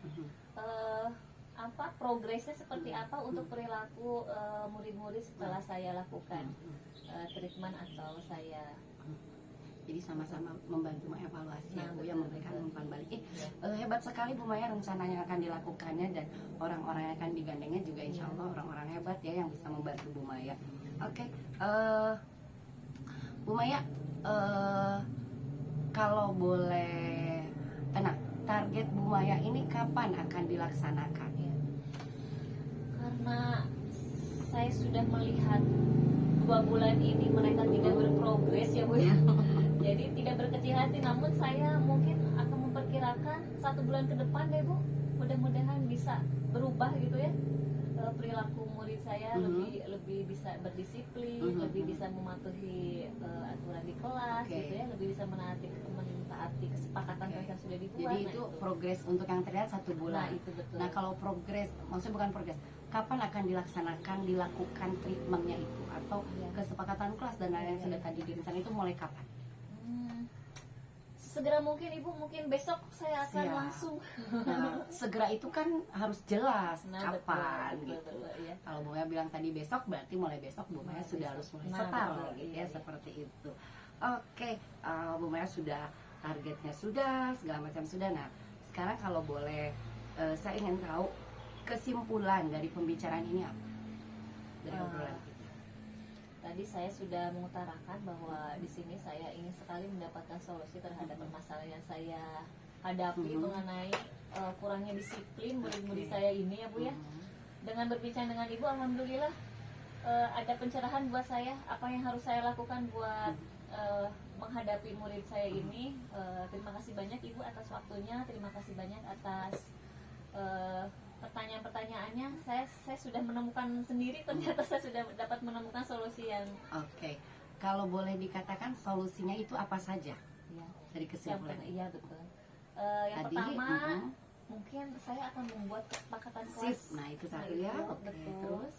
progresnya seperti apa untuk perilaku murid-murid setelah saya lakukan treatment atau saya. Jadi sama-sama membantu mengevaluasi ya Nah, Bu, betul, yang memberikan betul. umpan balik. Hebat sekali Bu Maya rencana yang akan dilakukannya, dan orang-orang yang akan digandengnya juga insya Allah orang-orang hebat ya yang bisa membantu Bu Maya. Oke, Bu Maya, kalau boleh, target Bu Maya ini kapan akan dilaksanakan? Ya. Karena saya sudah melihat 2 bulan ini mereka tidak berprogres ya Bu ya. Jadi tidak berkecil hati, namun saya mungkin akan memperkirakan 1 bulan ke depan deh Bu, mudah-mudahan bisa berubah gitu ya, perilaku murid saya lebih bisa berdisiplin, lebih bisa mematuhi aturan di kelas gitu ya, lebih bisa mentaati kesepakatan yang sudah dibuat. Jadi itu progres untuk yang terlihat 1 bulan. Nah, itu betul. Nah, kalau progres, maksudnya bukan progres, kapan akan dilakukan treatmentnya itu, atau kesepakatan kelas dan lain-lain sudah tadi direncanakan itu mulai kapan? segera mungkin Ibu, mungkin besok saya akan Siap. langsung. Nah, segera itu kan harus jelas Nah, kapan betul, gitu. betul, iya. Kalau Bu Maya bilang tadi besok, berarti mulai besok Bu Maya sudah harus mulai Nah, setar betul, gitu iya, ya, iya. seperti itu. Oke, Bu Maya sudah, targetnya sudah, segala macam sudah. Nah, sekarang kalau boleh, saya ingin tahu kesimpulan dari pembicaraan ini apa? Dari Ah. obrolan kita. Tadi saya sudah mengutarakan bahwa di sini saya ingin sekali mendapatkan solusi terhadap permasalahan yang saya hadapi mengenai kurangnya disiplin murid-murid Oke. saya ini ya Bu ya. Dengan berbincang dengan Ibu, alhamdulillah ada pencerahan buat saya apa yang harus saya lakukan buat menghadapi murid saya ini. Terima kasih banyak Ibu atas waktunya, terima kasih banyak atas pertanyaan-pertanyaannya. Saya sudah menemukan sendiri, ternyata saya sudah dapat menemukan solusi yang Oke, kalau boleh dikatakan solusinya itu apa saja ya, dari kesimpulan ini? iya betul. Yang Tadi, pertama mhm. mungkin saya akan membuat kesepakatan Sip, kelas. nah itu satu Nah, ya, itu, oke, betul. terus?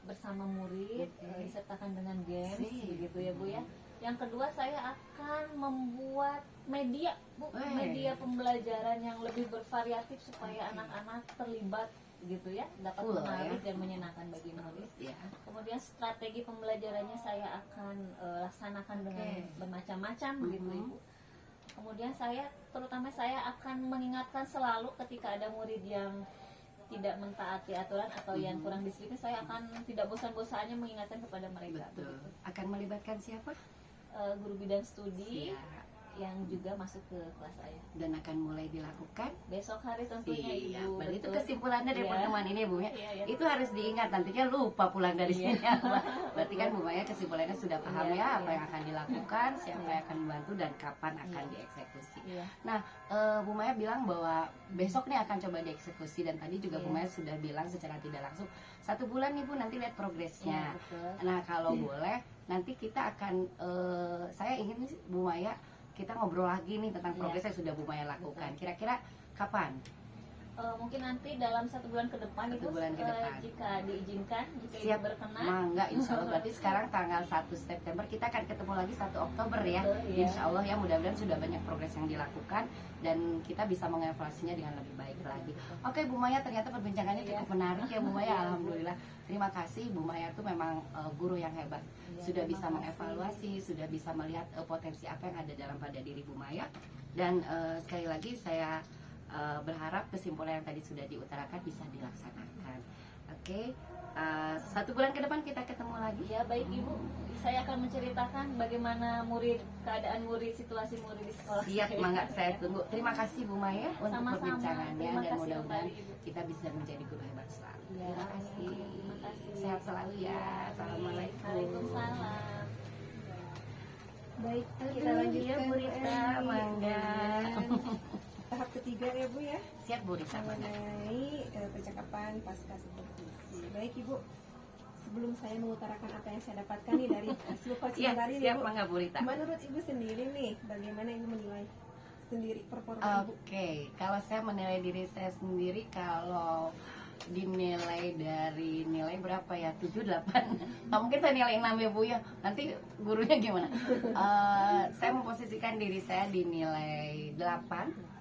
Bersama murid, Oke. disertakan dengan games, Sip. begitu ya Bu ya. Yang kedua saya akan membuat media Bu, Weh. media pembelajaran yang lebih bervariatif supaya anak-anak terlibat gitu ya, dapat Full, menarik ya. dan menyenangkan bagi murid. Ya. Kemudian strategi pembelajarannya saya akan laksanakan dengan Oke. bermacam-macam begitu Mhm. Ibu. Kemudian terutama saya akan mengingatkan selalu ketika ada murid yang tidak mentaati aturan atau yang kurang disiplin, saya akan tidak bosan-bosannya mengingatkan kepada mereka. Betul. begitu. Akan melibatkan siapa? Guru bidang studi Siap. yang juga masuk ke kelas saya. Dan akan mulai dilakukan Besok hari tentunya Siap. Ibu. Berarti itu betul. kesimpulannya dari Iya. pertemuan ini Bu ya. Iya, iya. Itu harus diingat, nantinya lupa pulang dari Iya. sini apa. Berarti kan Bu Maya kesimpulannya sudah paham Iya, ya apa iya. yang akan dilakukan, siapa Iya. yang akan membantu dan kapan akan Iya. dieksekusi. Iya. Nah, Bu Maya bilang bahwa besok nih akan coba dieksekusi, dan tadi juga Bu Iya. Maya sudah bilang secara tidak langsung 1 bulan nih Bu, nanti lihat progresnya. Iya, betul. Nah, kalau boleh nanti kita akan saya ingin nih, Bu Maya, kita ngobrol lagi nih tentang Iya. progres yang sudah Bu Maya lakukan. Kira-kira kapan? Mungkin nanti dalam 1 bulan ke depan 1 Ibu, bulan ke depan. jika diizinkan, jika Siap, Ibu berkenan. Mangga, insya Allah. Berarti sekarang tanggal 1 September kita akan ketemu lagi 1 Oktober ya. Betul, iya. Insya Allah ya, mudah-mudahan sudah banyak progres yang dilakukan dan kita bisa mengevaluasinya dengan lebih baik lagi. Oke Bu Maya, ternyata perbincangannya Iya. cukup menarik ya Bu Maya. Iya, Bu. Alhamdulillah. Terima kasih Bu Maya, itu memang guru yang hebat. Iya, Sudah terima bisa kasih. mengevaluasi, sudah bisa melihat potensi apa yang ada dalam pada diri Bu Maya. Dan sekali lagi saya berharap kesimpulan yang tadi sudah diutarakan bisa dilaksanakan. Oke, 1 bulan ke depan kita ketemu lagi. Ya baik Ibu, saya akan menceritakan bagaimana keadaan murid, situasi murid di sekolah. Siap, saya. mangga, saya tunggu. Terima kasih Bu Maya untuk Sama-sama. perbincangannya, Terima dan kasih mudah-mudahan kembali, Ibu. kita bisa menjadi guru hebat selalu. Ya, Terima kasih. terima kasih. Sehat selalu ya. Assalamualaikum. Waalaikumsalam. Baik, Kita lanjut ya Bu Rita, mangga. Tahap ketiga ya Bu ya, Siap Bu Rita, mangga. mengenai percakapan pasca supervisi. Baik Ibu, sebelum saya mengutarakan apa yang saya dapatkan nih dari hasil coaching Iya, tadi nih siap Bu, mangga Bu Rita. menurut Ibu sendiri nih, bagaimana Ibu menilai sendiri performa Ibu? Oke, kalau saya menilai diri saya sendiri, kalau dinilai dari nilai berapa ya, 7, 8. Nggak mungkin saya nilai 6 ya Bu ya, nanti gurunya gimana. Saya memposisikan diri saya di nilai 8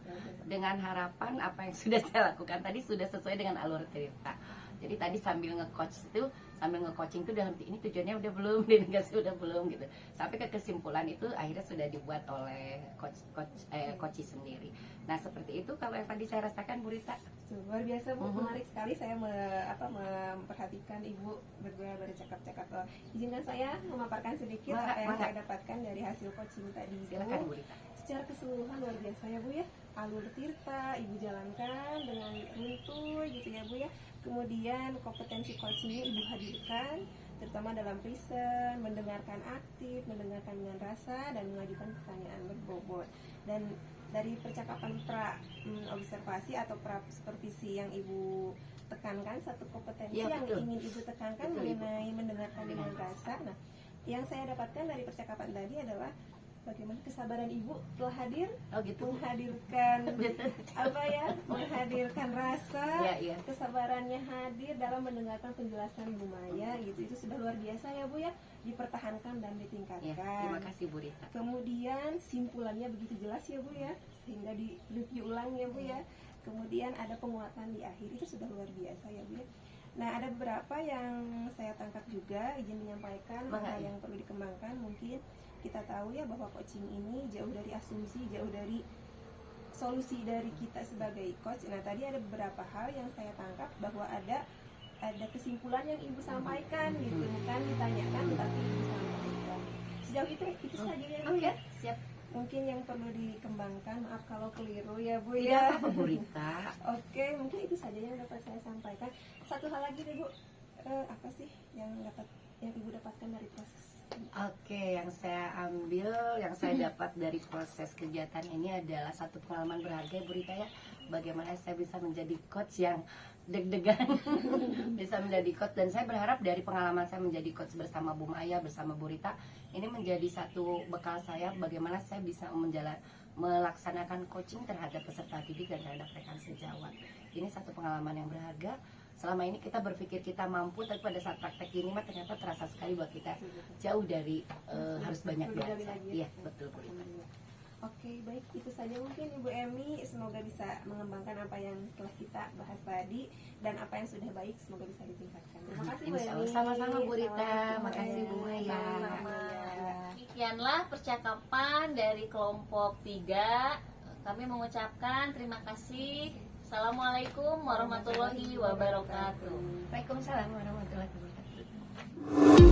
dengan harapan apa yang sudah saya lakukan tadi sudah sesuai dengan alur cerita. Jadi tadi sambil nge-coaching itu dalam ini tujuannya udah belum, dinegasi udah belum gitu. Sampai ke kesimpulan itu akhirnya sudah dibuat oleh coach sendiri. Nah, seperti itu kalau yang tadi saya rasakan Bu Rita. Luar biasa Bu, Mhm. menarik sekali saya memperhatikan Ibu bercakap-cakap. Izinkan saya memaparkan sedikit Mangga, apa yang mangga. saya dapatkan dari hasil coaching tadi Bu. Silakan Bu Rita. Secara keseluruhan luar biasa ya Bu ya, alur tirta Ibu jalankan dengan runtuh gitu ya Bu ya. Kemudian kompetensi coachingnya Ibu hadirkan, terutama dalam present, mendengarkan aktif, mendengarkan dengan rasa, dan mengajukan pertanyaan berbobot. Dan dari percakapan observasi atau pra supervisi yang Ibu tekankan, satu kompetensi Ya, yang betul. ingin Ibu tekankan Betul, Ibu. mengenai mendengarkan dengan rasa. Nah, yang saya dapatkan dari percakapan tadi adalah bagaimana kesabaran ibu telah hadir, Oh gitu. menghadirkan menghadirkan rasa, Iya. kesabarannya hadir dalam mendengarkan penjelasan Bu Maya gitu. Itu sudah luar biasa ya Bu ya, dipertahankan dan ditingkatkan. Ya, terima kasih Bu Rita. Kemudian simpulannya begitu jelas ya Bu ya, sehingga di review ulang ya Bu ya. Kemudian ada penguatan di akhir, itu sudah luar biasa ya Bu ya. Nah, ada beberapa yang saya tangkap juga, izin menyampaikan hal yang perlu dikembangkan. Mungkin kita tahu ya bahwa coaching ini jauh dari asumsi, jauh dari solusi dari kita sebagai coach. Nah, tadi ada beberapa hal yang saya tangkap bahwa ada kesimpulan yang Ibu sampaikan gitu, bukan ditanyakan tetapi Ibu sampaikan. Sejauh itu saja ya Bu ya. Siap. Mungkin yang perlu dikembangkan, maaf kalau keliru ya Bu Tidak ya. apa-apa Bu Rita. Oke, mungkin itu saja yang dapat saya sampaikan. Satu hal lagi deh Bu, apa sih yang Ibu dapatkan dari proses? Oke, yang saya ambil, yang saya dapat dari proses kegiatan ini adalah satu pengalaman berharga Bu Rita ya. Bagaimana saya bisa menjadi coach yang deg-degan bisa menjadi coach, dan saya berharap dari pengalaman saya menjadi coach bersama Bu Maya, bersama Bu Rita, ini menjadi satu bekal saya bagaimana saya bisa melaksanakan coaching terhadap peserta didik dan terhadap rekan sejawat. Ini satu pengalaman yang berharga. Selama ini kita berpikir kita mampu, tapi pada saat praktek ini mah ternyata terasa sekali buat kita jauh dari harus banyak belajar. Iya, betul Bu Rita. Oke, baik, itu saja mungkin Ibu Emi. Semoga bisa mengembangkan apa yang telah kita bahas tadi, dan apa yang sudah baik semoga bisa ditingkatkan. Terima kasih Bu Emi. Sama-sama Bu Rita. Makasih Bu Maya. Sama-sama. Demikianlah percakapan dari kelompok 3. Kami mengucapkan terima kasih. Assalamualaikum warahmatullahi wabarakatuh. Waalaikumsalam warahmatullahi wabarakatuh.